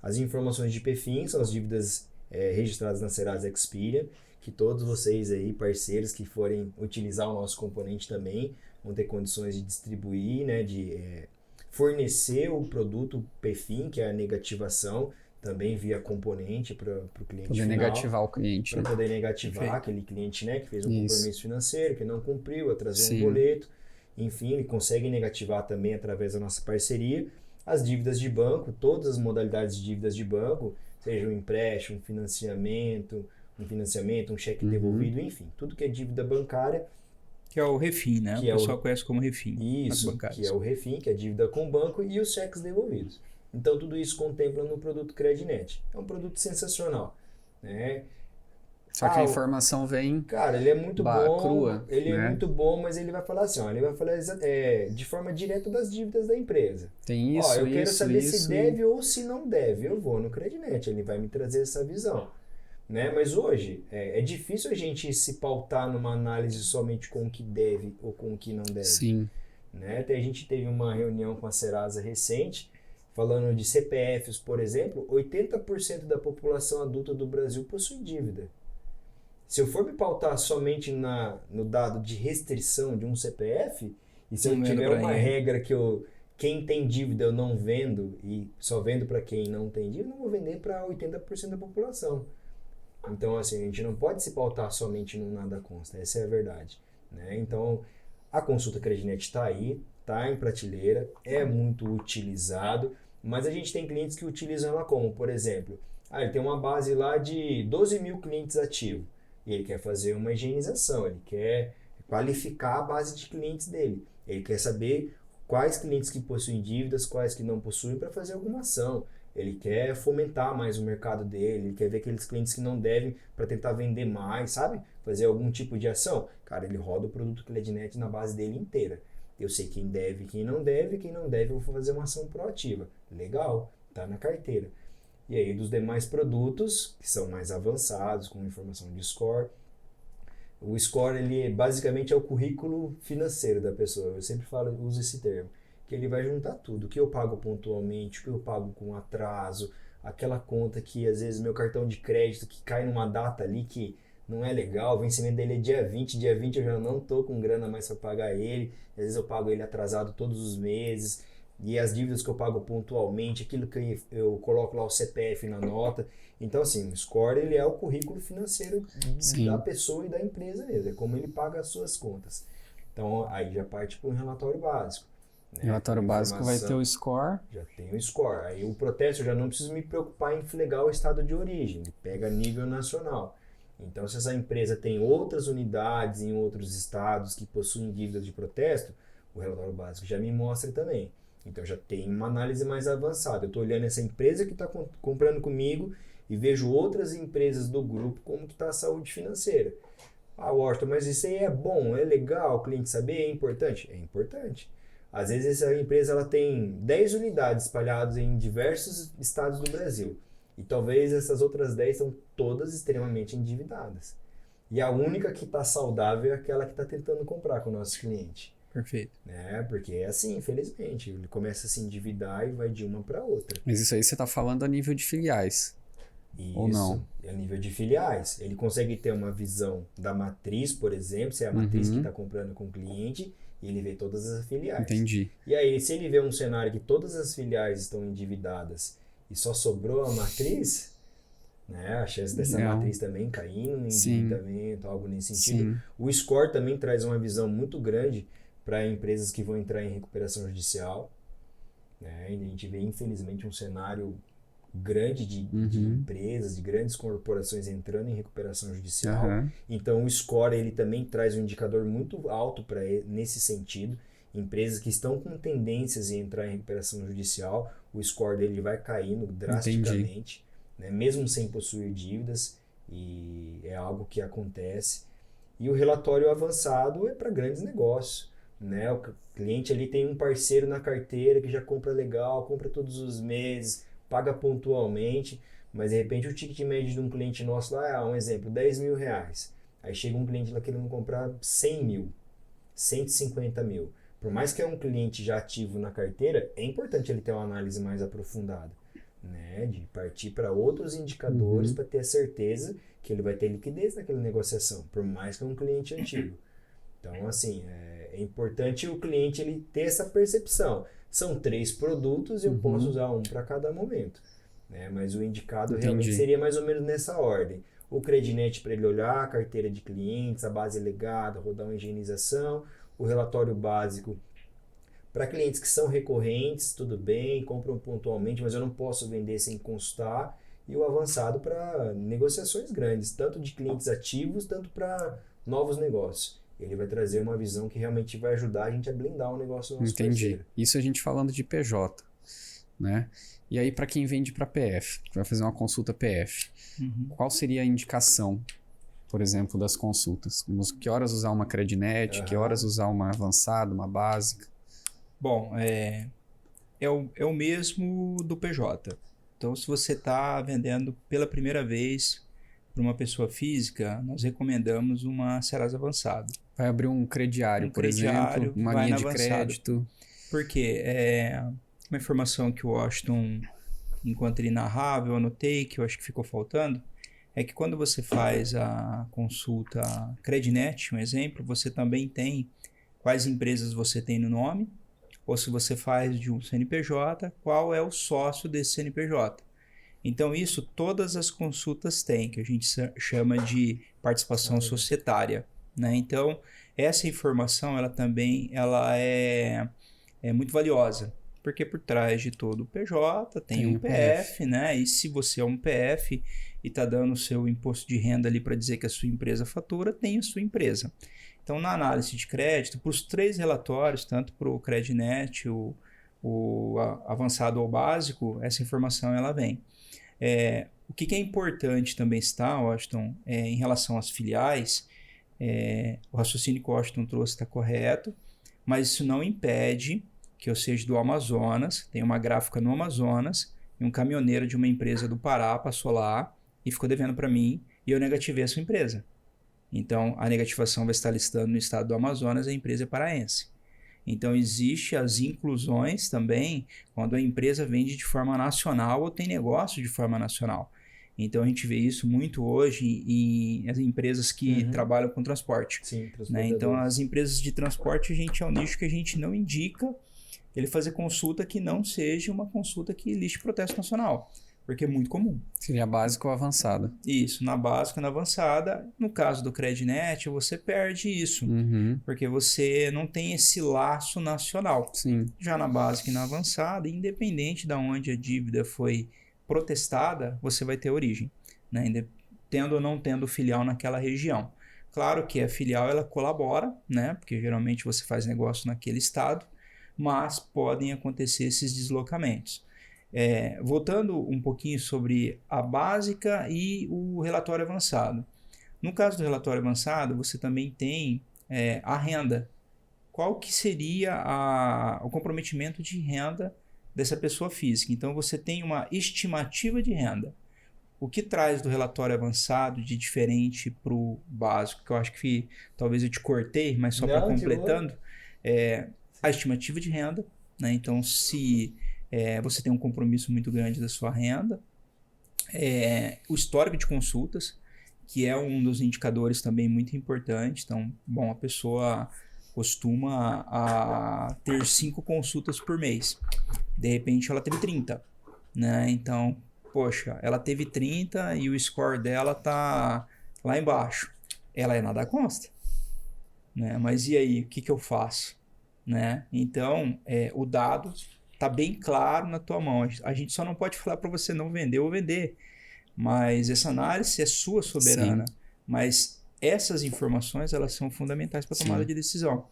as informações de PFIN, são as dívidas registradas na Serasa Experian, que todos vocês aí, parceiros que forem utilizar o nosso componente também, vão ter condições de distribuir, né, de fornecer o produto PFIN, que é a negativação, também via componente para o cliente poder final. Negativar o cliente. Para né? poder negativar aquele cliente, né, que fez um compromisso financeiro, que não cumpriu, atrasou Sim. um boleto. Enfim, ele consegue negativar também através da nossa parceria. As dívidas de banco, todas as modalidades de dívidas de banco, seja um empréstimo, um financiamento, um cheque devolvido, enfim, tudo que é dívida bancária. Que é o Refin, né? O pessoal conhece como Refin. Isso, que é o Refin, que é dívida com banco e os cheques devolvidos. Então, tudo isso contempla no produto Credinet. É um produto sensacional, né? Só que a informação vem... Cara, ele é muito bom, crua, ele né? é muito bom, mas ele vai falar assim, ó, ele vai falar de forma direta das dívidas da empresa. Tem isso, eu quero saber isso, se deve ou se não deve. Eu vou no Credinet, ele vai me trazer essa visão. Né? Mas hoje é difícil a gente se pautar numa análise somente com o que deve ou com o que não deve. Sim. Né? Até a gente teve uma reunião com a Serasa recente, falando de CPFs, por exemplo, 80% da população adulta do Brasil possui dívida. Se eu for me pautar somente no dado de restrição de um CPF, e se eu tiver uma regra que quem tem dívida eu não vendo, e só vendo para quem não tem dívida, eu não vou vender para 80% da população. Então, assim, a gente não pode se pautar somente no nada consta, essa é a verdade. Né? Então, a consulta Credinet está aí, está em prateleira, é muito utilizado, mas a gente tem clientes que utilizam ela como, por exemplo, ele tem uma base lá de 12 mil clientes ativos. E ele quer fazer uma higienização, ele quer qualificar a base de clientes dele. Ele quer saber quais clientes que possuem dívidas, quais que não possuem, para fazer alguma ação. Ele quer fomentar mais o mercado dele, ele quer ver aqueles clientes que não devem para tentar vender mais, sabe? Fazer algum tipo de ação. Cara, ele roda o produto Crednet na base dele inteira. Eu sei quem deve, quem não deve eu vou fazer uma ação proativa. Legal, tá na carteira. E aí dos demais produtos, que são mais avançados, com informação de score, o score ele basicamente é o currículo financeiro da pessoa. Eu sempre uso esse termo. Que ele vai juntar tudo, o que eu pago pontualmente, o que eu pago com atraso, aquela conta que às vezes meu cartão de crédito que cai numa data ali que não é legal, o vencimento dele é dia 20 eu já não tô com grana mais para pagar ele, às vezes eu pago ele atrasado todos os meses, e as dívidas que eu pago pontualmente, aquilo que eu coloco lá o CPF na nota. Então assim, o score ele é o currículo financeiro da pessoa e da empresa mesmo, é como ele paga as suas contas. Então aí já parte para um relatório básico. O relatório básico vai ter o score. Já tem o score. Aí o protesto eu já não preciso me preocupar em flegar o estado de origem. Ele pega nível nacional. Então, se essa empresa tem outras unidades em outros estados que possuem dívidas de protesto, o relatório básico já me mostra também. Então, já tem uma análise mais avançada. Eu estou olhando essa empresa que está comprando comigo e vejo outras empresas do grupo como que está a saúde financeira. Ah, Washington, mas isso aí é bom, é legal o cliente saber, é importante? É importante. Às vezes essa empresa ela tem 10 unidades espalhadas em diversos estados do Brasil. E talvez essas outras 10 são todas extremamente endividadas. E a única que está saudável é aquela que está tentando comprar com o nosso cliente. Perfeito. Porque é assim, infelizmente. Ele começa a se endividar e vai de uma para outra. Mas isso aí você está falando a nível de filiais. Isso, ou não? É a nível de filiais. Ele consegue ter uma visão da matriz, por exemplo, se é a matriz que está comprando com o cliente, e ele vê todas as filiais. Entendi. E aí, se ele vê um cenário que todas as filiais estão endividadas e só sobrou a matriz, né, a chance dessa matriz também caindo no endividamento, algo nesse sentido. Sim. O score também traz uma visão muito grande para empresas que vão entrar em recuperação judicial. Né? E a gente vê, infelizmente, um cenário grande de empresas, de grandes corporações entrando em recuperação judicial. Então o score ele também traz um indicador muito alto nesse sentido. Empresas que estão com tendências em entrar em recuperação judicial, o score dele vai caindo drasticamente, né? Mesmo sem possuir dívidas, e é algo que acontece. E o relatório avançado é para grandes negócios, né? O cliente ali tem um parceiro na carteira que já compra legal, compra todos os meses, paga pontualmente, mas de repente o ticket médio de um cliente nosso lá é, um exemplo, 10 mil reais. Aí chega um cliente lá querendo comprar 100 mil, 150 mil. Por mais que é um cliente já ativo na carteira, é importante ele ter uma análise mais aprofundada, né? De partir para outros indicadores para ter a certeza que ele vai ter liquidez naquela negociação, por mais que é um cliente antigo. Então, assim, é importante o cliente ele ter essa percepção. São 3 produtos e eu posso usar um para cada momento. Né? Mas o indicado realmente seria mais ou menos nessa ordem. O Crednet para ele olhar a carteira de clientes, a base legada, rodar uma higienização. O relatório básico para clientes que são recorrentes, tudo bem, compram pontualmente, mas eu não posso vender sem consultar. E o avançado para negociações grandes, tanto de clientes ativos, tanto para novos negócios. Ele vai trazer uma visão que realmente vai ajudar a gente a blindar o negócio do nosso parceiro. Isso a gente falando de PJ, né? E aí para quem vende para PF, que vai fazer uma consulta PF, qual seria a indicação, por exemplo, das consultas? Que horas usar uma Crednet, que horas usar uma avançada, uma básica? Bom, é o mesmo do PJ. Então, se você está vendendo pela primeira vez para uma pessoa física, nós recomendamos uma Serasa avançada. Vai abrir um crediário, por exemplo, uma linha de crédito. Porque uma informação que o Washington, enquanto ele narrava, eu anotei, que eu acho que ficou faltando, é que quando você faz a consulta Crednet, um exemplo, você também tem quais empresas você tem no nome, ou se você faz de um CNPJ, qual é o sócio desse CNPJ. Então, isso todas as consultas têm, que a gente chama de participação societária. Né? Então, essa informação ela é muito valiosa, porque por trás de todo o PJ tem um PF, né? E se você é um PF, e está dando o seu imposto de renda ali para dizer que a sua empresa fatura, tem a sua empresa. Então, na análise de crédito, para os 3 relatórios, tanto para o Crednet, o avançado ou básico, essa informação ela vem. O que é importante também está, Washington, em relação às filiais, o raciocínio que o Washington trouxe está correto, mas isso não impede que eu seja do Amazonas, tenho uma gráfica no Amazonas, e um caminhoneiro de uma empresa do Pará passou lá e ficou devendo para mim, e eu negativei a sua empresa. Então, a negativação vai estar listando no estado do Amazonas, a empresa é paraense. Então, existe as inclusões também quando a empresa vende de forma nacional ou tem negócio de forma nacional. Então, a gente vê isso muito hoje em as empresas que trabalham com transporte. Sim, né? Então, as empresas de transporte, é um nicho que a gente não indica ele fazer consulta que não seja uma consulta que liste protesto nacional, porque é muito comum. Seria básico ou avançado. Isso, na básica e na avançada. No caso do Crednet, você perde isso, porque você não tem esse laço nacional. Sim. Já na básica e na avançada, independente de onde a dívida foi protestada, você vai ter origem, né? Tendo ou não tendo filial naquela região. Claro que a filial ela colabora, né? Porque geralmente você faz negócio naquele estado, mas podem acontecer esses deslocamentos. Voltando um pouquinho sobre a básica e o relatório avançado. No caso do relatório avançado, você também tem a renda. Qual que seria o comprometimento de renda dessa pessoa física? Então, você tem uma estimativa de renda. O que traz do relatório avançado de diferente para o básico? Que eu acho que talvez eu te cortei, mas só para completando, a estimativa de renda, né? Então, se você tem um compromisso muito grande da sua renda, o histórico de consultas, que é um dos indicadores também muito importante. Então, bom, a pessoa costuma ter 5 consultas por mês. De repente, ela teve 30, né? Então, poxa, ela teve 30 e o score dela tá lá embaixo. Ela é nada consta, né? Mas e aí, o que eu faço? Né? Então, o dado está bem claro na tua mão. A gente só não pode falar para você não vender ou vender, mas essa análise é sua soberana. Sim. Mas essas informações elas são fundamentais para a tomada de decisão.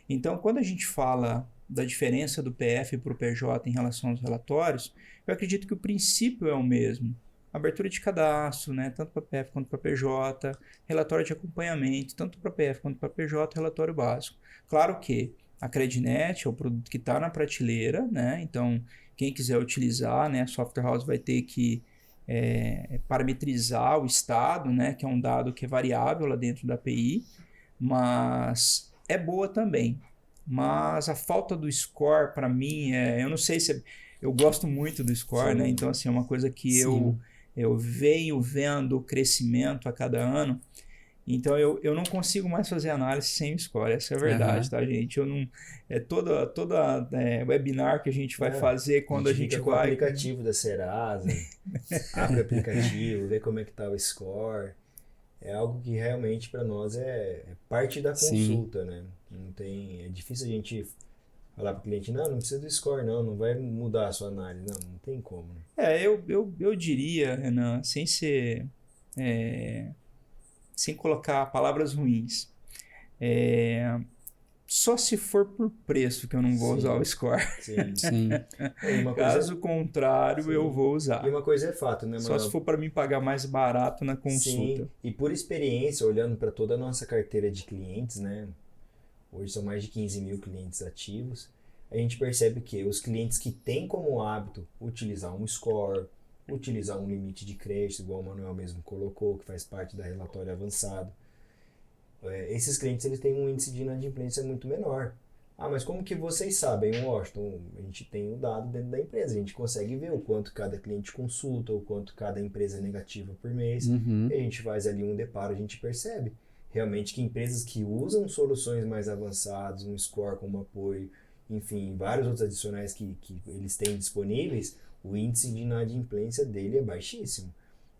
Então, quando a gente fala da diferença do PF para o PJ em relação aos relatórios, eu acredito que o princípio é o mesmo. Abertura de cadastro, né? Tanto para PF quanto para PJ, relatório de acompanhamento, tanto para PF quanto para PJ, relatório básico. Claro que a Crednet é o produto que está na prateleira, né? Então, quem quiser utilizar, né, a Software House vai ter que parametrizar o estado, né, que é um dado que é variável lá dentro da API, mas é boa também. Mas a falta do score, para mim, eu não sei se... Eu gosto muito do score, né? Então, assim, é uma coisa que eu venho vendo o crescimento a cada ano. Então, eu não consigo mais fazer análise sem o score. Essa é a verdade, tá, gente? Eu não... toda webinar que a gente vai fazer quando a gente vai... com o aplicativo da Serasa, abre o aplicativo, vê como é que tá o score. É algo que realmente para nós é parte da consulta, né? Não tem... É difícil a gente falar para o cliente, não precisa do score, não vai mudar a sua análise. Não tem como. Né? Eu diria, Renan, sem ser... sem colocar palavras ruins. Só se for por preço que eu não vou usar o score. Sim. Caso contrário, eu vou usar. E uma coisa é fato, né, Só se for para mim pagar mais barato na consulta. Sim. E por experiência, olhando para toda a nossa carteira de clientes, né? Hoje são mais de 15 mil clientes ativos. A gente percebe que os clientes que têm como hábito utilizar um score, utilizar um limite de crédito, igual o Manuel mesmo colocou, que faz parte da relatório avançado. Esses clientes eles têm um índice de inadimplência muito menor. Mas como que vocês sabem, Washington? A gente tem o dado dentro da empresa, a gente consegue ver o quanto cada cliente consulta, o quanto cada empresa é negativa por mês. E a gente faz ali um deparo, a gente percebe realmente que empresas que usam soluções mais avançadas, um score como apoio, enfim, vários outros adicionais que eles têm disponíveis, o índice de inadimplência dele é baixíssimo,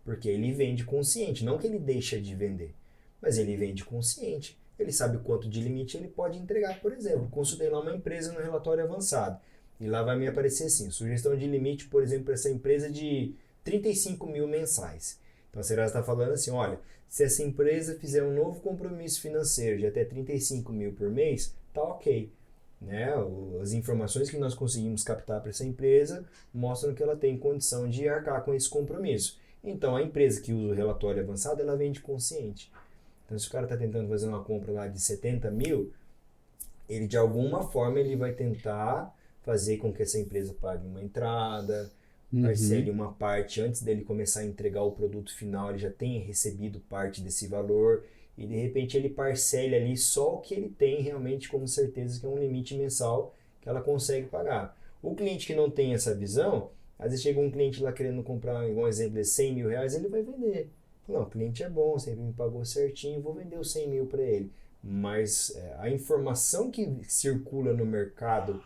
porque ele vende consciente, não que ele deixa de vender, mas ele vende consciente, ele sabe quanto de limite ele pode entregar. Por exemplo, consultei lá uma empresa no relatório avançado, e lá vai me aparecer assim, sugestão de limite, por exemplo, para essa empresa de 35 mil mensais. Então a Serasa está falando assim, olha, se essa empresa fizer um novo compromisso financeiro de até 35 mil por mês, tá ok. Né? As informações que nós conseguimos captar para essa empresa mostram que ela tem condição de arcar com esse compromisso. Então a empresa que usa o relatório avançado, ela vende consciente. Então se o cara está tentando fazer uma compra lá de 70 mil, ele de alguma forma ele vai tentar fazer com que essa empresa pague uma entrada, parcele uma parte antes dele começar a entregar o produto final, ele já tenha recebido parte desse valor e de repente ele parcele ali só o que ele tem realmente como certeza que é um limite mensal que ela consegue pagar. O cliente que não tem essa visão, às vezes chega um cliente lá querendo comprar, igual um exemplo de 100 mil reais, ele vai vender. Não, o cliente é bom, sempre me pagou certinho, vou vender os 100 mil para ele. Mas a informação que circula no mercado,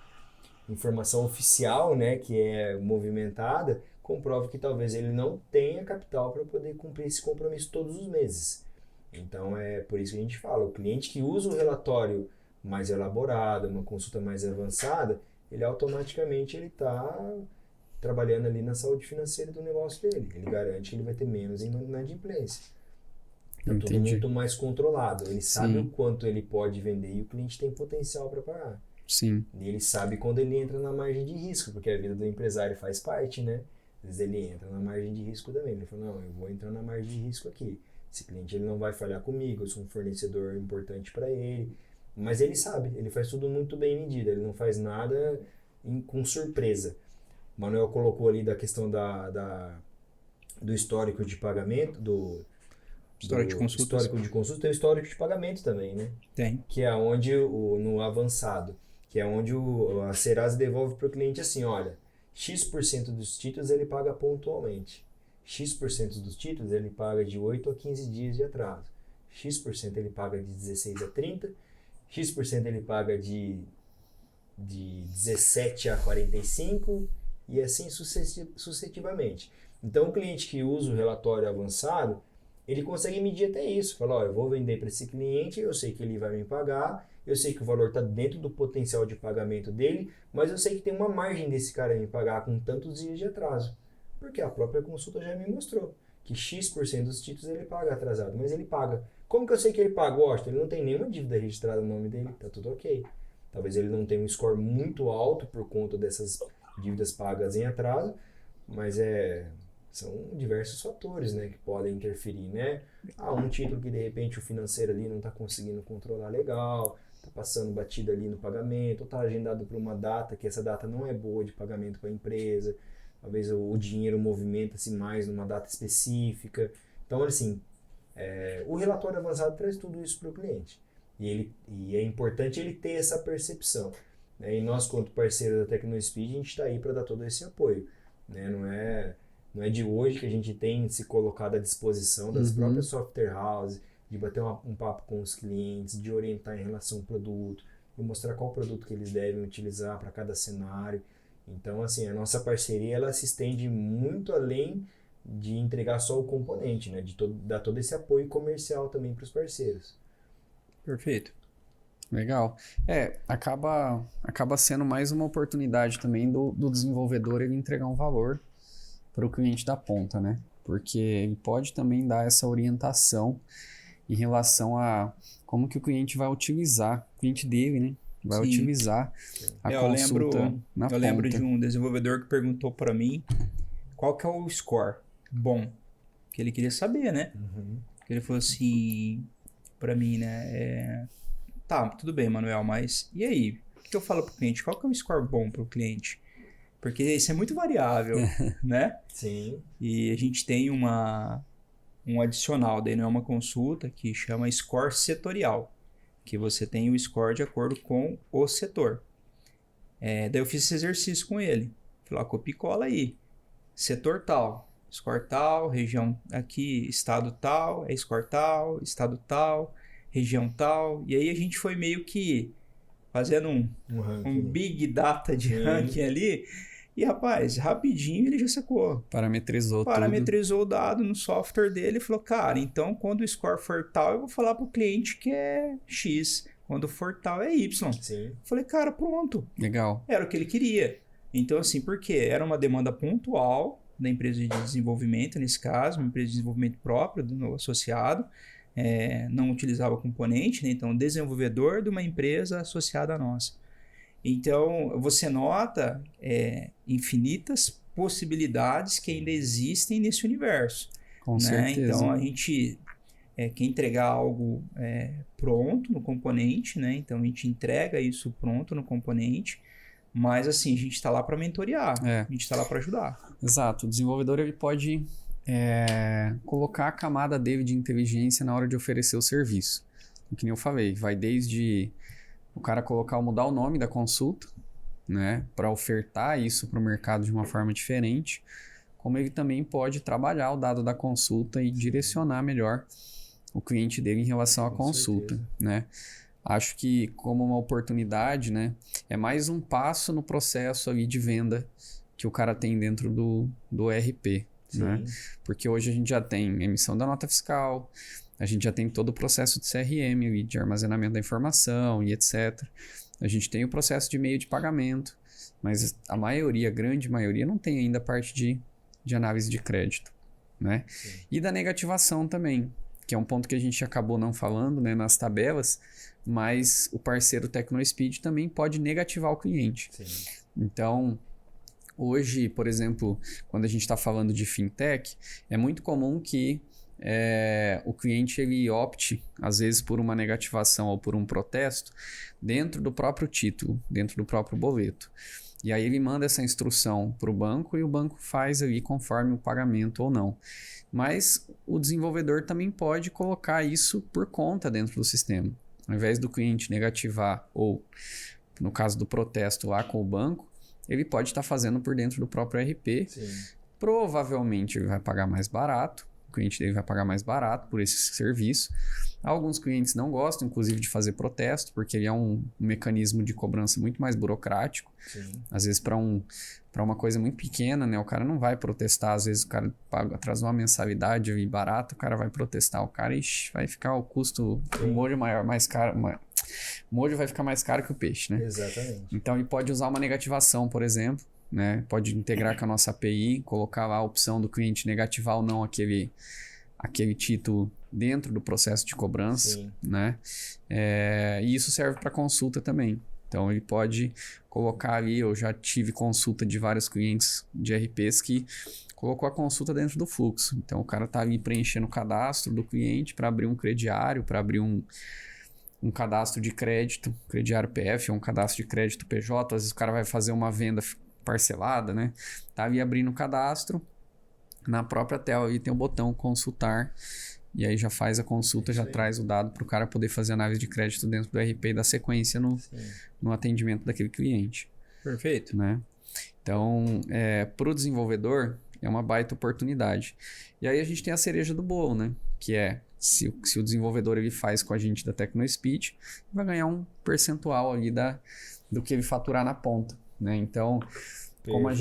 informação oficial, né, que é movimentada, comprova que talvez ele não tenha capital para poder cumprir esse compromisso todos os meses. Então é por isso que a gente fala, o cliente que usa o relatório mais elaborado, uma consulta mais avançada, ele automaticamente ele está trabalhando ali na saúde financeira do negócio dele. Ele garante que ele vai ter menos inadimplência. É tudo muito mais controlado. Ele sabe o quanto ele pode vender e o cliente tem potencial para pagar. Sim. E ele sabe quando ele entra na margem de risco, porque a vida do empresário faz parte, né? Às vezes ele entra na margem de risco também. Ele fala, não, eu vou entrar na margem de risco aqui. Esse cliente ele não vai falhar comigo, eu sou um fornecedor importante para ele. Mas ele sabe, ele faz tudo muito bem medido, ele não faz nada com surpresa. O Manuel colocou ali da questão do histórico de pagamento, Histórico de consultas. Histórico de consulta, tem o histórico de pagamento também, né? Tem. Que é onde, no avançado, que é onde a Serasa devolve para o cliente assim, olha, X% dos títulos ele paga pontualmente. X% dos títulos ele paga de 8 a 15 dias de atraso. X% ele paga de 16 a 30. X% ele paga de 17 a 45 e assim sucessivamente. Então, o cliente que usa o relatório avançado, ele consegue medir até isso. Fala, ó, eu vou vender para esse cliente, eu sei que ele vai me pagar, eu sei que o valor está dentro do potencial de pagamento dele, mas eu sei que tem uma margem desse cara me pagar com tantos dias de atraso. Porque a própria consulta já me mostrou que X% dos títulos ele paga atrasado, mas ele paga. Como que eu sei que ele paga? Washington, ele não tem nenhuma dívida registrada no nome dele, tá tudo ok. Talvez ele não tenha um score muito alto por conta dessas dívidas pagas em atraso, mas são diversos fatores, né, que podem interferir, né? Um título que de repente o financeiro ali não está conseguindo controlar legal, está passando batida ali no pagamento, ou está agendado para uma data que essa data não é boa de pagamento para a empresa, talvez o dinheiro movimenta-se mais numa data específica. Então, assim, o relatório avançado traz tudo isso para o cliente. E é importante ele ter essa percepção. Né? E nós, quanto parceiro da TecnoSpeed, a gente está aí para dar todo esse apoio. Né? Não é de hoje que a gente tem se colocado à disposição das próprias software houses, de bater um papo com os clientes, de orientar em relação ao produto, de mostrar qual produto que eles devem utilizar para cada cenário. Então, assim, a nossa parceria ela se estende muito além de entregar só o componente, né? De dar todo esse apoio comercial também para os parceiros. Perfeito. Legal. Acaba sendo mais uma oportunidade também do desenvolvedor ele entregar um valor para o cliente da ponta, né? Porque ele pode também dar essa orientação em relação a como que o cliente vai utilizar, o cliente dele, né? Vai utilizar a consulta na ponta. Eu lembro de um desenvolvedor que perguntou para mim qual que é o score bom, que ele queria saber, né? Ele falou assim para mim, né? Tá, tudo bem, Manuel, mas e aí? O que eu falo pro cliente? Qual que é um score bom pro cliente? Porque isso é muito variável, né? Sim. E a gente tem um adicional, daí não é uma consulta, que chama score setorial, que você tem o score de acordo com o setor. Daí eu fiz esse exercício com ele. Falei, copia e cola aí. Setor tal, score tal, região aqui, estado tal, score tal, estado tal, região tal. E aí a gente foi meio que fazendo um big data de ranking ali. E, rapaz, rapidinho ele já sacou. Parametrizou o dado no software dele e falou, cara, então quando o score for tal, eu vou falar pro cliente que é X. Quando for tal, é Y. Sim. Falei, cara, pronto. Legal. Era o que ele queria. Então, assim, por quê? Era uma demanda pontual da empresa de desenvolvimento, nesse caso, uma empresa de desenvolvimento próprio do associado, não utilizava componente, né? Então, desenvolvedor de uma empresa associada à nossa. Então, você nota infinitas possibilidades que ainda existem nesse universo. Com né? certeza. Então, a gente quer entregar algo pronto no componente, né? Então, a gente entrega isso pronto no componente, mas, assim, a gente está lá para mentorear, a gente está lá para ajudar. Exato. O desenvolvedor ele pode colocar a camada dele de inteligência na hora de oferecer o serviço. Que nem eu falei, vai desde o cara mudar o nome da consulta, né, para ofertar isso para o mercado de uma forma diferente, como ele também pode trabalhar o dado da consulta e direcionar melhor o cliente dele em relação à consulta, né? Acho que como uma oportunidade, né, é mais um passo no processo ali de venda que o cara tem dentro do ERP, né? Porque hoje a gente já tem emissão da nota fiscal, a gente já tem todo o processo de CRM, de armazenamento da informação e etc. A gente tem o processo de meio de pagamento, mas a grande maioria, não tem ainda a parte de análise de crédito, né? E da negativação também, que é um ponto que a gente acabou não falando, né, nas tabelas, mas o parceiro TecnoSpeed também pode negativar o cliente. Então, hoje, por exemplo, quando a gente está falando de fintech, é muito comum que o cliente ele opte, às vezes, por uma negativação ou por um protesto dentro do próprio título, dentro do próprio boleto. E aí ele manda essa instrução para o banco e o banco faz ali conforme o pagamento ou não. Mas o desenvolvedor também pode colocar isso por conta dentro do sistema. Ao invés do cliente negativar ou, no caso do protesto lá com o banco, ele pode estar fazendo por dentro do próprio ERP. Provavelmente ele vai pagar mais barato. O cliente dele vai pagar mais barato por esse serviço. Alguns clientes não gostam, inclusive, de fazer protesto, porque ele é um mecanismo de cobrança muito mais burocrático. Às vezes, para uma coisa muito pequena, né, o cara não vai protestar. Às vezes, o cara traz uma mensalidade barata, o cara vai protestar. O cara vai ficar o custo do molho mais caro. O molho vai ficar mais caro que o peixe, né? Exatamente. Então, ele pode usar uma negativação, por exemplo. Né? Pode integrar com a nossa API, colocar lá a opção do cliente negativar ou não aquele título dentro do processo de cobrança, né? E isso serve para consulta também. Então, ele pode colocar ali, eu já tive consulta de vários clientes de RPs que colocou a consulta dentro do fluxo. Então, o cara está ali preenchendo o cadastro do cliente para abrir um crediário, para abrir um cadastro de crédito, crediário PF, ou um cadastro de crédito PJ. Às vezes o cara vai fazer uma venda parcelada, né? Tá ali abrindo o cadastro, na própria tela aí tem o botão consultar, e aí já faz a consulta, já traz o dado para o cara poder fazer análise de crédito dentro do RP e dar sequência no atendimento daquele cliente. Perfeito. Né? Então, para o desenvolvedor, é uma baita oportunidade. E aí a gente tem a cereja do bolo, né? Que é, se o desenvolvedor ele faz com a gente da TecnoSpeed, vai ganhar um percentual ali do que ele faturar na ponta. Né? Então, como a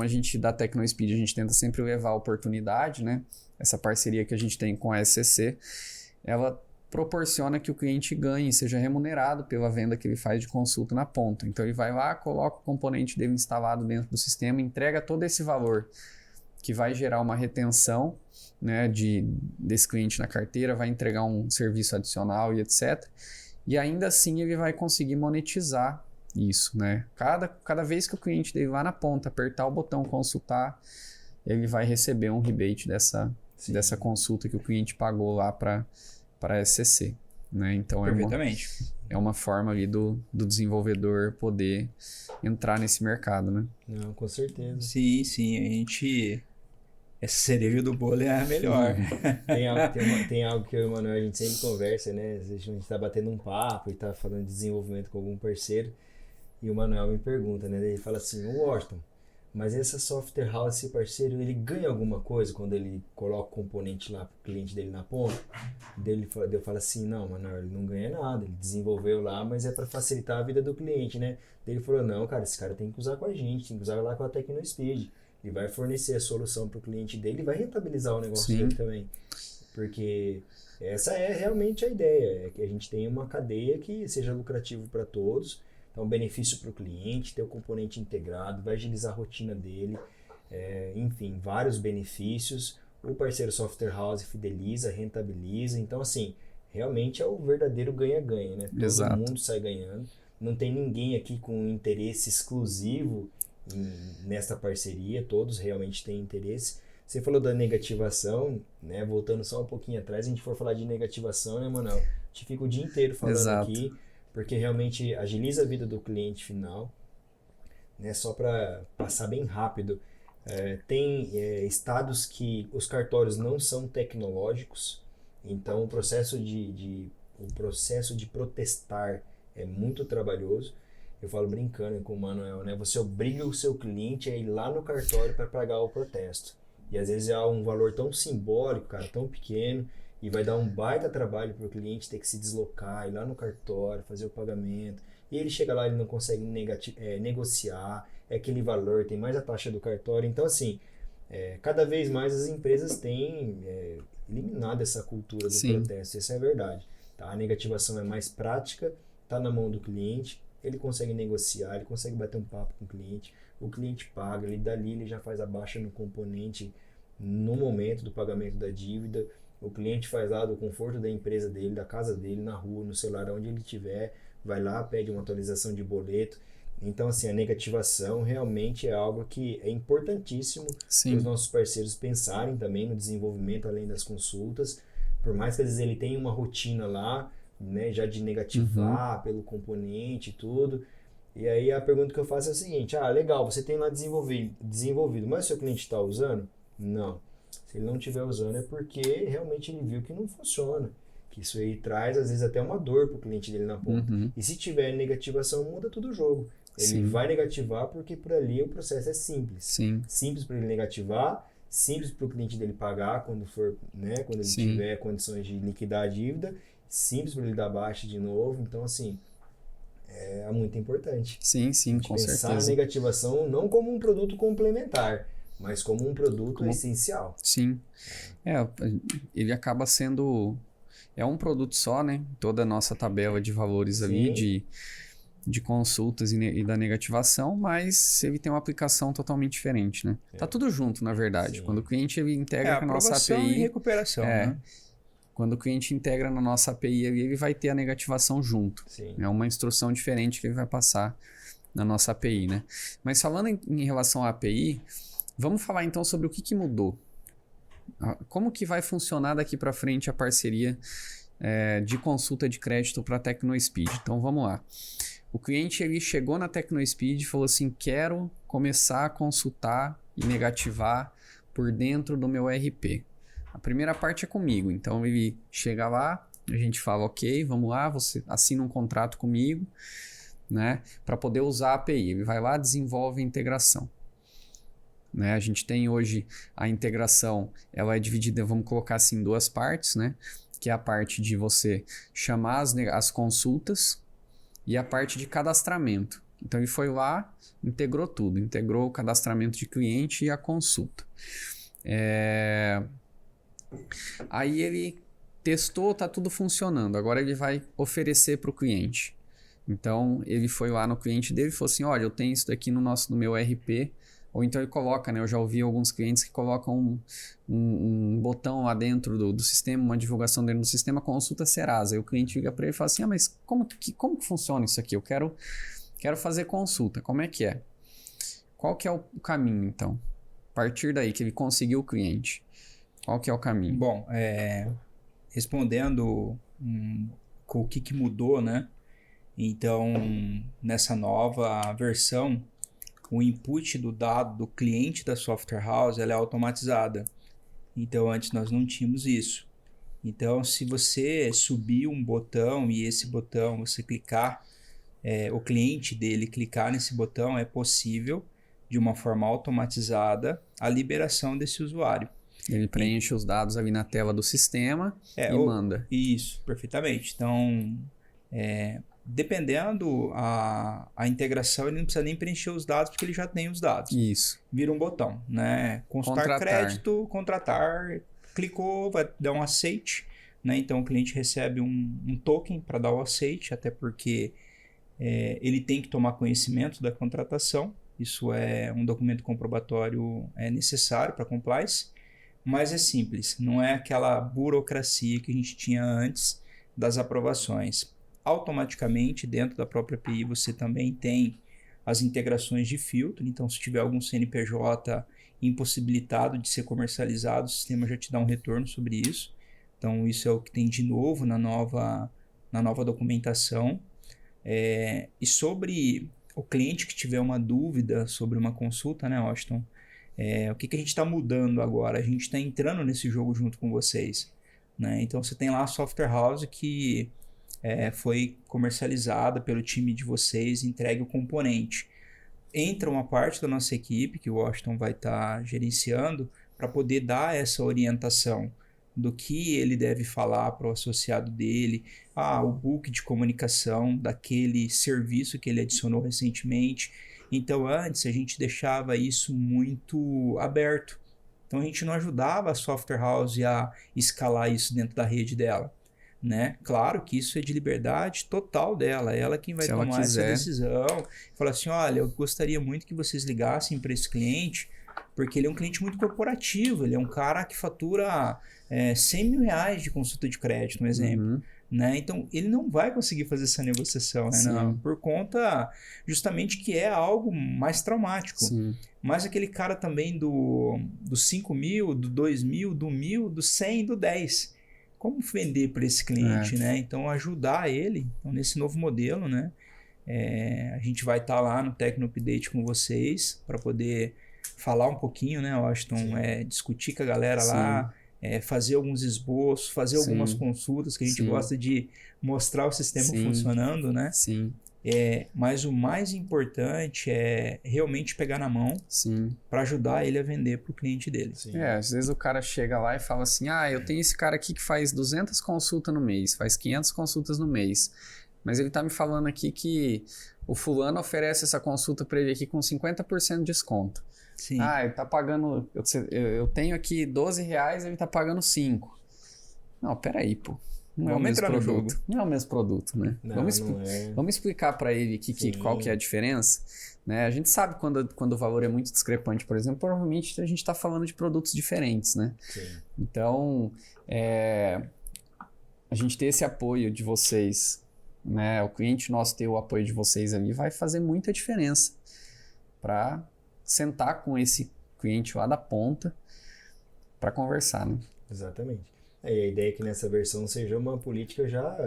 gente da TecnoSpeed, a gente tenta sempre levar a oportunidade, né? Essa parceria que a gente tem com a SCC, ela proporciona que o cliente ganhe, seja remunerado pela venda que ele faz de consulta na ponta. Então, ele vai lá, coloca o componente dele instalado dentro do sistema, entrega todo esse valor que vai gerar uma retenção, né, desse cliente na carteira, vai entregar um serviço adicional e etc. E ainda assim ele vai conseguir monetizar isso, né? Cada vez que o cliente dele lá na ponta apertar o botão consultar, ele vai receber um rebate dessa consulta que o cliente pagou lá para a SCC, né? Então é uma forma ali do desenvolvedor poder entrar nesse mercado, né? Não, com certeza. Sim, a gente... Essa cereja do bolo é a melhor. Tem algo que eu e o Manuel, a gente sempre conversa, né? Às vezes a gente tá batendo um papo e tá falando de desenvolvimento com algum parceiro, e o Manuel me pergunta, né? Ele fala assim, Washington, mas essa software house, esse parceiro, ele ganha alguma coisa quando ele coloca o componente lá pro cliente dele na ponta? Eu falo assim, não, Manuel, ele não ganha nada, ele desenvolveu lá, mas é para facilitar a vida do cliente, né? Ele falou, não, cara, esse cara tem que usar com a gente, tem que usar lá com a TecnoSpeed. Ele vai fornecer a solução para o cliente dele e vai rentabilizar o negócio dele também. Porque essa é realmente a ideia, é que a gente tenha uma cadeia que seja lucrativo para todos. Então, benefício para o cliente, ter o componente integrado, vai agilizar a rotina dele. enfim, vários benefícios. O parceiro software house fideliza, rentabiliza. Então, assim, realmente é o verdadeiro ganha-ganha, né? Todo mundo sai ganhando. Não tem ninguém aqui com interesse exclusivo nessa parceria. Todos realmente têm interesse. Você falou da negativação, né? Voltando só um pouquinho atrás, a gente for falar de negativação, né, Manuel? A gente fica o dia inteiro falando aqui, porque realmente agiliza a vida do cliente final, né? Só para passar bem rápido. Tem estados que os cartórios não são tecnológicos, então o processo de protestar é muito trabalhoso. Eu falo brincando com o Manuel, né? Você obriga o seu cliente a ir lá no cartório para pagar o protesto. E às vezes é um valor tão simbólico, cara, tão pequeno, e vai dar um baita trabalho para o cliente ter que se deslocar, ir lá no cartório, fazer o pagamento. E ele chega lá, ele não consegue negociar, é aquele valor, tem mais a taxa do cartório. Então, assim, cada vez mais as empresas têm eliminado essa cultura do protesto, isso é verdade. Tá? A negativação é mais prática, está na mão do cliente, ele consegue negociar, ele consegue bater um papo com o cliente paga, ele já faz a baixa no componente no momento do pagamento da dívida, o cliente faz lá do conforto da empresa dele, da casa dele, na rua, no celular, onde ele estiver, vai lá, pede uma atualização de boleto. Então, assim, a negativação realmente é algo que é importantíssimo para os nossos parceiros pensarem também no desenvolvimento além das consultas, por mais que às vezes ele tenha uma rotina lá, né, já de negativar pelo componente e tudo. E aí a pergunta que eu faço é a seguinte: legal, você tem lá desenvolvido, mas o seu cliente está usando? Não. Se ele não estiver usando é porque realmente ele viu que não funciona. Que isso aí traz às vezes até uma dor para o cliente dele na ponta. E se tiver negativação, muda todo o jogo. Ele vai negativar porque por ali o processo é simples. Simples para ele negativar, simples para o cliente dele pagar quando for, né, quando ele tiver condições de liquidar a dívida, simples para ele dar baixa de novo. Então, assim, é muito importante. Com pensar certeza. a negativação não como um produto complementar, mas como um produto essencial. Ele acaba sendo... É um produto só, né? Toda a nossa tabela de valores ali de consultas e da negativação, mas ele tem uma aplicação totalmente diferente, né? Tá tudo junto, na verdade. Quando o cliente ele integra com a nossa API... e recuperação, né? Quando o cliente integra na nossa API, ele vai ter a negativação junto. É uma instrução diferente que ele vai passar na nossa API, né? Mas falando em relação à API, vamos falar então sobre o que mudou. Como que vai funcionar daqui para frente a parceria de consulta de crédito para a TecnoSpeed? Então vamos lá. O cliente ele chegou na TecnoSpeed e falou assim: quero começar a consultar e negativar por dentro do meu RP. A primeira parte é comigo, então ele chega lá, a gente fala: ok, vamos lá, você assina um contrato comigo, né, para poder usar a API. Ele vai lá, desenvolve a integração. Né? A gente tem hoje a integração, ela é dividida, vamos colocar assim, em duas partes, né? Que é a parte de você chamar as consultas e a parte de cadastramento. Então ele foi lá, integrou tudo, integrou o cadastramento de cliente e a consulta. Aí ele testou, tá tudo funcionando, agora ele vai oferecer para o cliente. Então ele foi lá no cliente dele e falou assim: olha, eu tenho isso daqui no meu RP. Ou então ele coloca, né? Eu já ouvi alguns clientes que colocam um botão lá dentro do sistema, uma divulgação dentro do sistema, consulta Serasa. Aí o cliente liga para ele e fala assim: mas como que funciona isso aqui? Eu quero fazer consulta, como é que é? Qual que é o caminho, então? A partir daí que ele conseguiu o cliente, qual que é o caminho? Bom, respondendo com o que mudou, né? Então, nessa nova versão, o input do dado do cliente da software house ela é automatizada. Então, antes nós não tínhamos isso. Então, se você subir um botão e esse botão você clicar, o cliente dele clicar nesse botão, é possível, de uma forma automatizada, a liberação desse usuário. Ele preenche os dados ali na tela do sistema e manda. Isso, perfeitamente. Então, dependendo a integração, ele não precisa nem preencher os dados, porque ele já tem os dados. Isso. Vira um botão, né? Consultar crédito, contratar, clicou, vai dar um aceite, né? Então o cliente recebe um token para dar o aceite, até porque ele tem que tomar conhecimento da contratação, Isso é um documento comprobatório necessário para compliance, mas é simples, não é aquela burocracia que a gente tinha antes das aprovações. Automaticamente, dentro da própria API, você também tem as integrações de filtro, então se tiver algum CNPJ impossibilitado de ser comercializado, o sistema já te dá um retorno sobre isso. Então isso é o que tem de novo na nova documentação. E sobre o cliente que tiver uma dúvida sobre uma consulta, né, Washington? O que a gente está mudando agora? A gente está entrando nesse jogo junto com vocês, né? Então você tem lá a Software House que foi comercializada pelo time de vocês, entregue o componente. Entra uma parte da nossa equipe, que o Washington vai estar gerenciando, para poder dar essa orientação do que ele deve falar para o associado dele, o book de comunicação daquele serviço que ele adicionou recentemente. Então, antes a gente deixava isso muito aberto. Então, a gente não ajudava a Software House a escalar isso dentro da rede dela, né? Claro que isso é de liberdade total dela, ela quem vai tomar essa decisão. Falar assim, olha, eu gostaria muito que vocês ligassem para esse cliente, porque ele é um cliente muito corporativo, ele é um cara que fatura 100 mil reais de consulta de crédito, um exemplo. Né? Então, ele não vai conseguir fazer essa negociação, né? Não, por conta justamente que é algo mais traumático. Sim. Mas aquele cara também do 5 mil, do 2 mil, do 1.000, do 100, do 10. Como vender para esse cliente, né? Então, ajudar ele nesse novo modelo, né? A gente vai estar lá no Tecno Update com vocês para poder falar um pouquinho, né, Washington? Discutir com a galera lá, fazer alguns esboços, fazer algumas consultas, que a gente gosta de mostrar o sistema funcionando, né? Sim. Mas o mais importante é realmente pegar na mão para ajudar ele a vender para o cliente dele. Às vezes o cara chega lá e fala assim, eu tenho esse cara aqui que faz 200 consultas no mês, faz 500 consultas no mês, mas ele tá me falando aqui que o fulano oferece essa consulta para ele aqui com 50% de desconto. Sim. Ele tá pagando, eu tenho aqui R$12, ele tá pagando 5. Não, peraí, pô. Não é o mesmo produto. Não é o mesmo produto, né? Não, vamos explicar para ele aqui qual que é a diferença. Né? A gente sabe quando o valor é muito discrepante, por exemplo, provavelmente a gente está falando de produtos diferentes, né? Sim. Então, a gente ter esse apoio de vocês, né? O cliente nosso ter o apoio de vocês ali vai fazer muita diferença para sentar com esse cliente lá da ponta para conversar, né? Exatamente. E a ideia é que nessa versão seja uma política já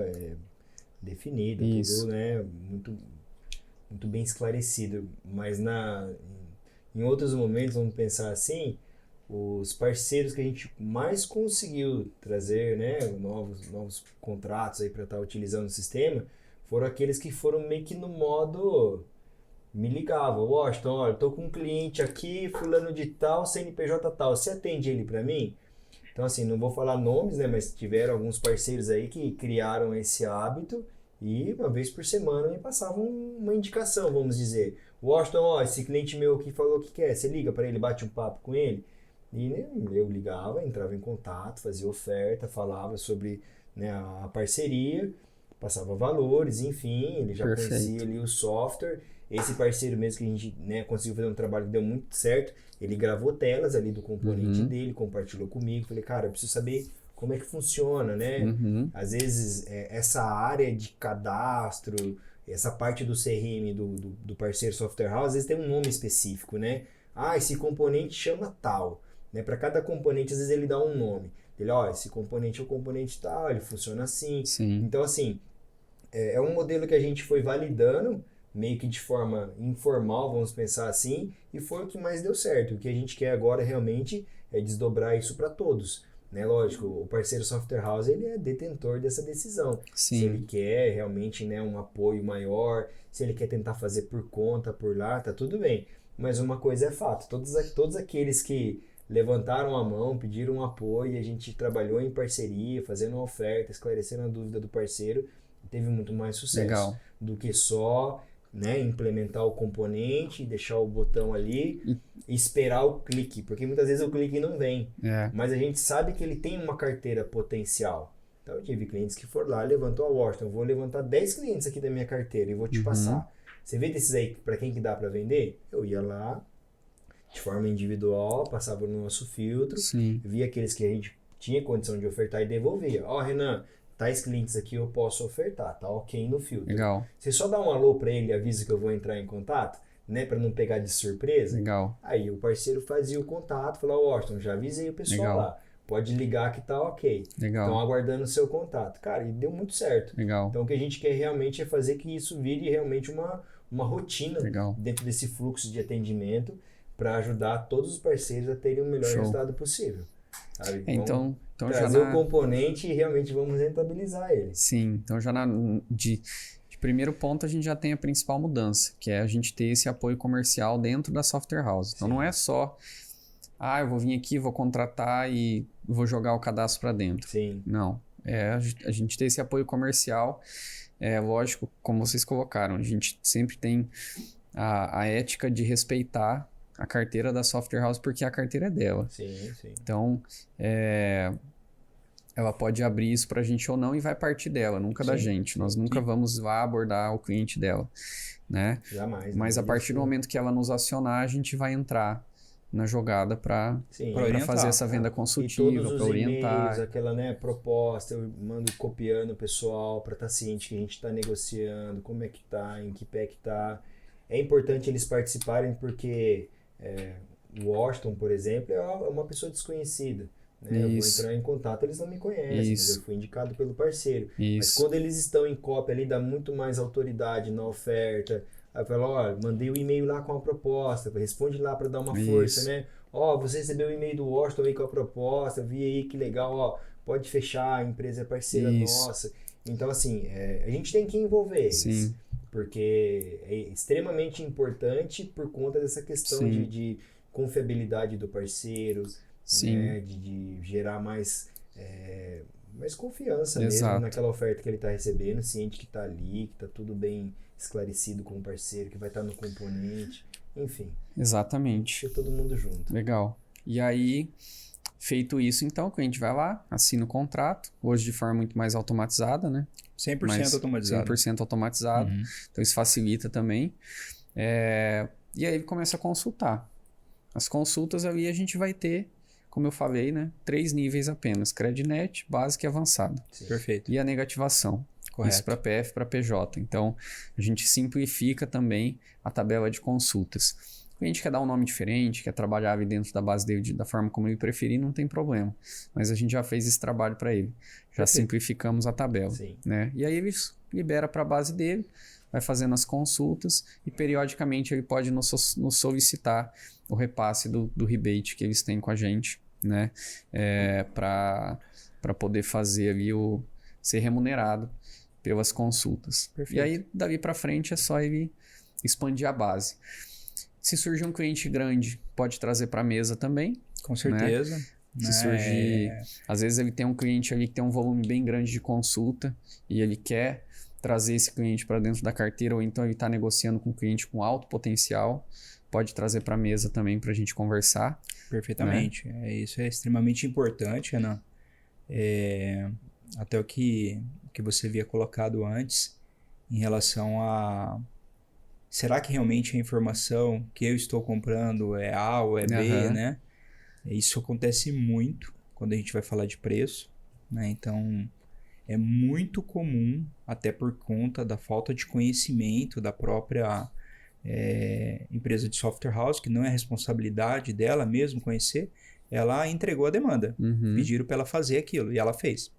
definida, tudo, né? Muito, muito bem esclarecido. Mas em outros momentos, vamos pensar assim, os parceiros que a gente mais conseguiu trazer, né, novos contratos aí para estar utilizando o sistema, foram aqueles que foram meio que no modo... Me ligava, Washington, olha, tô com um cliente aqui, fulano de tal, CNPJ tal, você atende ele para mim? Então, assim, não vou falar nomes, né, mas tiveram alguns parceiros aí que criaram esse hábito e uma vez por semana me passavam uma indicação, vamos dizer. Washington, esse cliente meu aqui falou que quer, você liga para ele, bate um papo com ele? E né, eu ligava, entrava em contato, fazia oferta, falava sobre, né, a parceria, passava valores, enfim, ele já conhecia ali o software. Esse parceiro mesmo que a gente, né, conseguiu fazer um trabalho que deu muito certo, ele gravou telas ali do componente dele, compartilhou comigo, falei, cara, eu preciso saber como é que funciona, né? Às vezes, essa área de cadastro, essa parte do CRM do parceiro Software House, às vezes tem um nome específico, né? Esse componente chama tal, né? Para cada componente, às vezes ele dá um nome. Ele, esse componente é o componente tal, ele funciona assim. Sim. Então, assim, é um modelo que a gente foi validando, meio que de forma informal, vamos pensar assim, e foi o que mais deu certo. O que a gente quer agora realmente é desdobrar isso para todos, né? Lógico, o parceiro Software House, ele é detentor dessa decisão. Sim. Se ele quer realmente, né, um apoio maior, se ele quer tentar fazer por conta, por lá, tá tudo bem. Mas uma coisa é fato, todos aqueles que levantaram a mão, pediram um apoio, e a gente trabalhou em parceria, fazendo uma oferta, esclarecendo a dúvida do parceiro, teve muito mais sucesso do que só... né, implementar o componente, deixar o botão ali e esperar o clique, porque muitas vezes o clique não vem, mas a gente sabe que ele tem uma carteira potencial. Então eu tive clientes que foram lá, levantou a Washington, vou levantar 10 clientes aqui da minha carteira e vou te passar. Você vê desses aí, para quem que dá para vender? Eu ia lá, de forma individual, passava no nosso filtro, Sim. via aqueles que a gente tinha condição de ofertar e devolvia. Ó, Renan, tais clientes aqui eu posso ofertar, tá ok no filtro. Legal. Você só dá um alô para ele e avisa que eu vou entrar em contato, né, para não pegar de surpresa. Legal. Aí o parceiro fazia o contato, falava, Washington, já avisei o pessoal Legal. lá, pode ligar que tá ok. Legal. Estão aguardando o seu contato. Cara, e deu muito certo. Legal. Então o que a gente quer realmente é fazer que isso vire realmente uma rotina Legal. dentro desse fluxo de atendimento para ajudar todos os parceiros a terem o melhor Show. resultado possível. Sabe? Então já trazer o componente e realmente vamos rentabilizar ele. Sim, então já de primeiro ponto a gente já tem a principal mudança, que é a gente ter esse apoio comercial dentro da software house. Então não é só, eu vou vir aqui, vou contratar e vou jogar o cadastro para dentro. Sim. Não, a gente ter esse apoio comercial, lógico, como vocês colocaram, a gente sempre tem a ética de respeitar a carteira da software house, porque a carteira é dela. Sim, sim. Então, ela pode abrir isso para a gente ou não e vai partir dela, nunca da gente. Nós nunca vamos lá abordar o cliente dela, né? Jamais. Mas a partir do momento que ela nos acionar, a gente vai entrar na jogada para fazer essa venda consultiva, para orientar. Aquela, né, proposta, eu mando copiando o pessoal para estar ciente que a gente está negociando, como é que tá, em que pé que tá. É importante eles participarem porque o Washington, por exemplo, é uma pessoa desconhecida. Né? Eu vou entrar em contato, eles não me conhecem, mas eu fui indicado pelo parceiro. Mas quando eles estão em cópia ali, dá muito mais autoridade na oferta. Aí eu falo, mandei o e-mail lá com a proposta, responde lá para dar uma força, né? Você recebeu o e-mail do Washington aí com a proposta, vi aí que legal, pode fechar, a empresa é parceira nossa. Então, assim, a gente tem que envolver eles. Sim. Porque é extremamente importante por conta dessa questão de confiabilidade do parceiro, né? de gerar mais confiança mesmo naquela oferta que ele está recebendo, ciente que está ali, que está tudo bem esclarecido com o parceiro, que vai estar no componente, enfim. Exatamente. Todo mundo junto. Legal. E aí, feito isso, então, o cliente vai lá, assina o contrato, hoje de forma muito mais automatizada, né? 100% automatizado. 100% automatizado. Então, isso facilita também. E aí, ele começa a consultar. As consultas ali a gente vai ter, como eu falei, né? 3 níveis apenas. Crednet, básico e avançado. Perfeito. E a negativação. Correto. Isso para PF e para PJ. Então, a gente simplifica também a tabela de consultas. O cliente quer dar um nome diferente, quer trabalhar ali dentro da base dele da forma como ele preferir, não tem problema. Mas a gente já fez esse trabalho para ele. Já simplificamos a tabela. Né? E aí ele libera para a base dele, vai fazendo as consultas e periodicamente ele pode nos solicitar o repasse do rebate que eles têm com a gente, né? Para poder fazer ali ser remunerado pelas consultas. Perfeito. E aí, dali para frente, é só ele expandir a base. Se surgir um cliente grande, pode trazer para a mesa também. Com certeza. Né? Se surgir... Às vezes ele tem um cliente ali que tem um volume bem grande de consulta e ele quer trazer esse cliente para dentro da carteira, ou então ele está negociando com um cliente com alto potencial, pode trazer para a mesa também para a gente conversar. Perfeitamente. Né? Isso é extremamente importante, Renan. Até o que você havia colocado antes em relação a será que realmente a informação que eu estou comprando é A ou é B, né? Isso acontece muito quando a gente vai falar de preço, né? Então, é muito comum, até por conta da falta de conhecimento da própria empresa de software house, que não é responsabilidade dela mesmo conhecer, ela entregou a demanda, pediram para ela fazer aquilo e ela fez.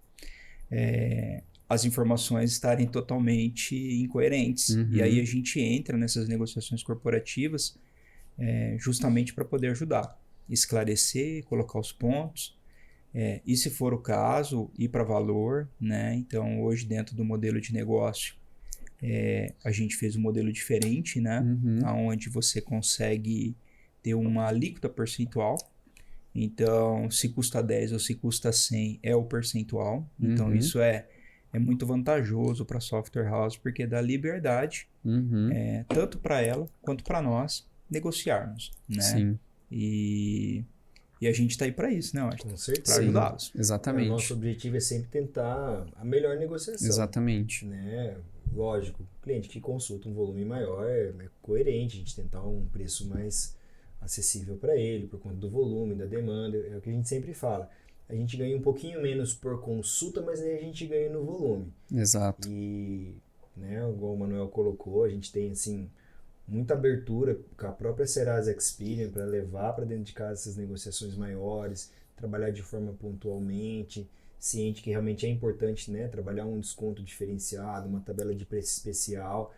As informações estarem totalmente incoerentes. E aí a gente entra nessas negociações corporativas justamente para poder ajudar, esclarecer, colocar os pontos, e se for o caso, ir para valor, né? Então, hoje dentro do modelo de negócio, a gente fez um modelo diferente, né? Onde você consegue ter uma alíquota percentual. Então, se custa 10 ou se custa 100 é o percentual. Então, isso é muito vantajoso para a software house, porque dá liberdade, tanto para ela quanto para nós, negociarmos, né? Sim. E a gente está aí para isso, né? Com certeza. Para ajudá-los. Exatamente. O nosso objetivo é sempre tentar a melhor negociação. Exatamente. Né? lógico, cliente que consulta um volume maior é coerente a gente tentar um preço mais acessível para ele, por conta do volume, da demanda, é o que a gente sempre fala. A gente ganha um pouquinho menos por consulta, mas aí a gente ganha no volume. Exato. E, né, igual o Manuel colocou, a gente tem, assim, muita abertura com a própria Serasa Experian para levar para dentro de casa essas negociações maiores, trabalhar de forma pontualmente, ciente que realmente é importante, né, trabalhar um desconto diferenciado, uma tabela de preço especial,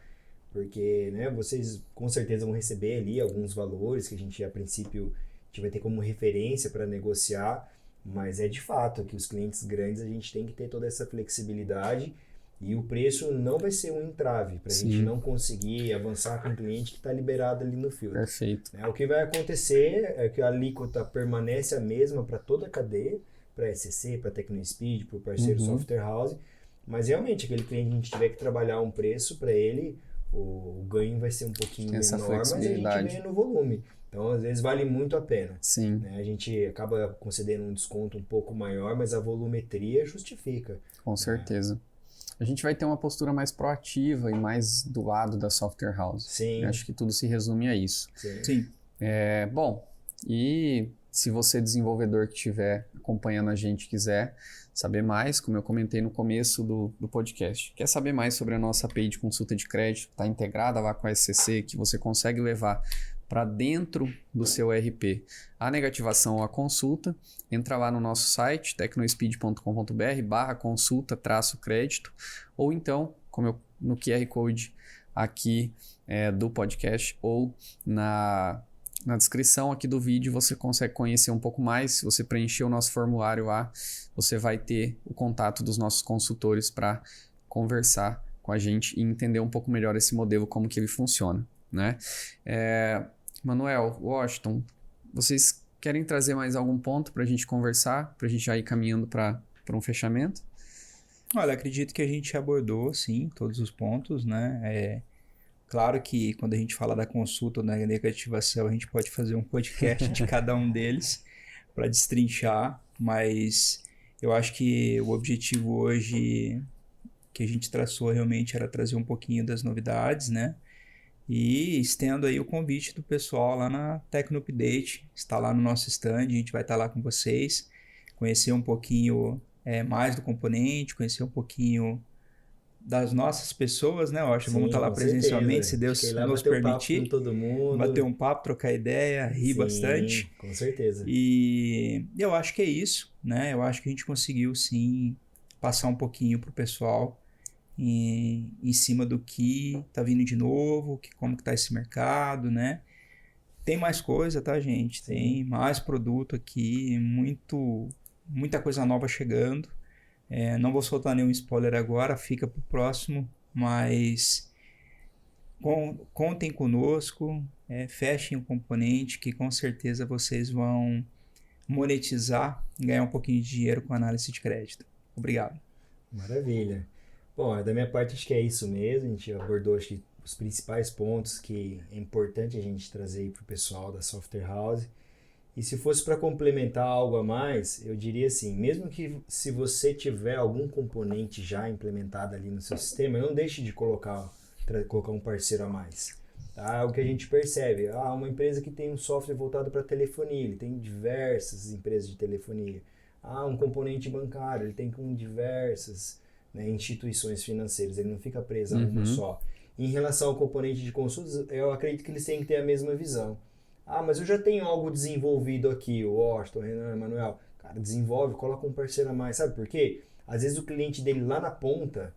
porque, né, vocês com certeza vão receber ali alguns valores que a gente, a princípio, a gente vai ter como referência para negociar, mas é de fato que os clientes grandes a gente tem que ter toda essa flexibilidade e o preço não vai ser um entrave para a gente não conseguir avançar com o cliente que está liberado ali no filtro. Perfeito. O que vai acontecer é que a alíquota permanece a mesma para toda a cadeia, para SCC, para TecnoSpeed, para o parceiro Software House, mas realmente aquele cliente que a gente tiver que trabalhar um preço para ele, o ganho vai ser um pouquinho menor, mas a gente ganha no volume. Então, às vezes, vale muito a pena. Sim. Né? A gente acaba concedendo um desconto um pouco maior, mas a volumetria justifica. Com certeza. A gente vai ter uma postura mais proativa e mais do lado da Software House. Sim. Eu acho que tudo se resume a isso. Sim. Bom, e se você, desenvolvedor que estiver acompanhando a gente, quiser saber mais, como eu comentei no começo do podcast, quer saber mais sobre a nossa API de consulta de crédito, está integrada lá com a SCC, que você consegue levar para dentro do seu ERP a negativação ou a consulta, entra lá no nosso site, tecnospeed.com.br/consulta-crédito, ou então, no QR Code aqui do podcast ou na descrição aqui do vídeo, você consegue conhecer um pouco mais. Se você preencher o nosso formulário lá, você vai ter o contato dos nossos consultores para conversar com a gente e entender um pouco melhor esse modelo, como que ele funciona, né? Manuel, Washington, vocês querem trazer mais algum ponto para a gente conversar, para a gente já ir caminhando para um fechamento? Olha, acredito que a gente abordou, sim, todos os pontos, né? Claro que quando a gente fala da consulta ou da negativação, a gente pode fazer um podcast de cada um deles para destrinchar, mas eu acho que o objetivo hoje que a gente traçou realmente era trazer um pouquinho das novidades, né? E estendo aí o convite do pessoal lá na Tecno Update, está lá no nosso stand, a gente vai estar lá com vocês, conhecer um pouquinho mais do componente, conhecer um pouquinho das nossas pessoas, né? Eu acho que vamos estar lá presencialmente, se Deus nos permitir. Todo mundo. Bater um papo, trocar ideia, rir bastante. Com certeza. E eu acho que é isso, né? Eu acho que a gente conseguiu, sim, passar um pouquinho pro pessoal em cima do que tá vindo de novo, como que tá esse mercado, né? Tem mais coisa, tá, gente? Tem mais produto aqui, muita coisa nova chegando. Não vou soltar nenhum spoiler agora, fica pro próximo, mas contem conosco, fechem o componente que com certeza vocês vão monetizar e ganhar um pouquinho de dinheiro com análise de crédito. Obrigado. Maravilha. Bom, da minha parte acho que é isso mesmo, a gente abordou acho que os principais pontos que é importante a gente trazer aí pro pessoal da Software House. E se fosse para complementar algo a mais, eu diria assim, mesmo que se você tiver algum componente já implementado ali no seu sistema, não deixe de colocar um parceiro a mais. Tá? É o que a gente percebe. Uma empresa que tem um software voltado para telefonia, ele tem diversas empresas de telefonia. Um componente bancário, ele tem com diversas instituições financeiras, ele não fica preso a uma só. Em relação ao componente de consultas, eu acredito que eles têm que ter a mesma visão. Mas eu já tenho algo desenvolvido aqui, o Washington, o Renan, o Manuel. Cara, desenvolve, coloca um parceiro a mais. Sabe por quê? Às vezes o cliente dele lá na ponta,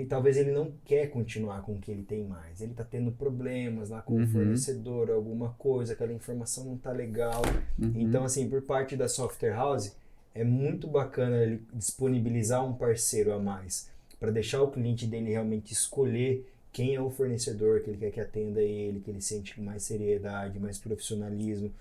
talvez ele não quer continuar com o que ele tem mais. Ele está tendo problemas lá com o fornecedor, alguma coisa, aquela informação não está legal. Então, assim, por parte da Software House, é muito bacana ele disponibilizar um parceiro a mais, para deixar o cliente dele realmente escolher quem é o fornecedor que ele quer que atenda ele, que ele sente mais seriedade, mais profissionalismo.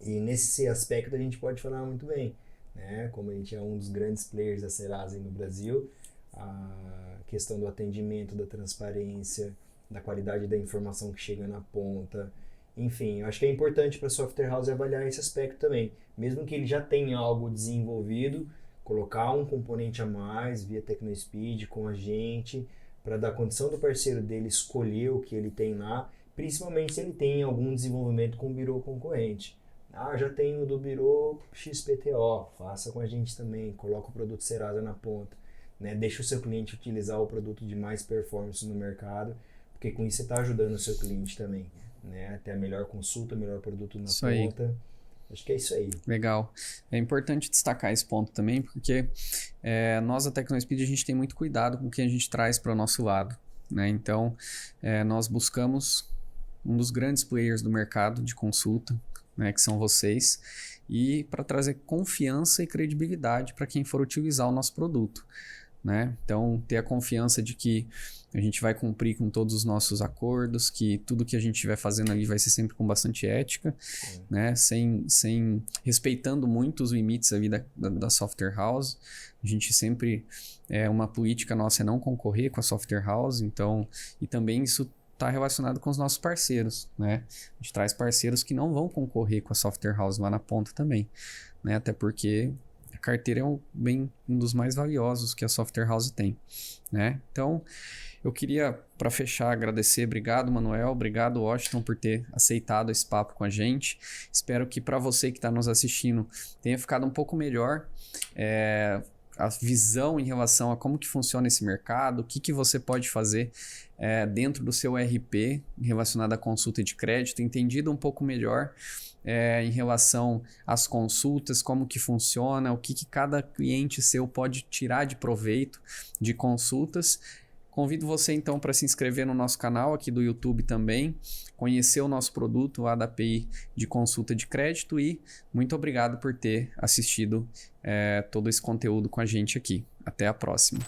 E nesse aspecto a gente pode falar muito bem, né? Como a gente é um dos grandes players da Serasa no Brasil, a questão do atendimento, da transparência, da qualidade da informação que chega na ponta. Enfim, eu acho que é importante para a Software House avaliar esse aspecto também. Mesmo que ele já tenha algo desenvolvido, colocar um componente a mais via TecnoSpeed com a gente, para dar condição do parceiro dele escolher o que ele tem lá, principalmente se ele tem algum desenvolvimento com o birô concorrente. Já tenho do birô XPTO, faça com a gente também, coloca o produto Serasa na ponta, né? Deixa o seu cliente utilizar o produto de mais performance no mercado, porque com isso você está ajudando o seu cliente também, né? Até a melhor consulta, melhor produto na ponta. Acho que é isso aí. Legal. É importante destacar esse ponto também, porque nós da TecnoSpeed a gente tem muito cuidado com o que a gente traz para o nosso lado, né? Então, nós buscamos um dos grandes players do mercado de consulta, né, que são vocês, e para trazer confiança e credibilidade para quem for utilizar o nosso produto, né? Então, ter a confiança de que a gente vai cumprir com todos os nossos acordos, que tudo que a gente estiver fazendo ali vai ser sempre com bastante ética, né? Respeitando muito os limites ali da software house. A gente sempre, uma política nossa é não concorrer com a software house, então, e também isso está relacionado com os nossos parceiros, né? A gente traz parceiros que não vão concorrer com a software house lá na ponta também, né? Até porque a carteira é um dos mais valiosos que a software house tem, né? Então, eu queria, para fechar, agradecer. Obrigado, Manuel. Obrigado, Washington, por ter aceitado esse papo com a gente. Espero que para você que está nos assistindo tenha ficado um pouco melhor a visão em relação a como que funciona esse mercado, o que você pode fazer dentro do seu RP relacionado à consulta de crédito, entendido um pouco melhor em relação às consultas, como que funciona, o que cada cliente seu pode tirar de proveito de consultas. Convido você então para se inscrever no nosso canal aqui do YouTube também, conhecer o nosso produto lá da API de consulta de crédito e muito obrigado por ter assistido todo esse conteúdo com a gente aqui. Até a próxima.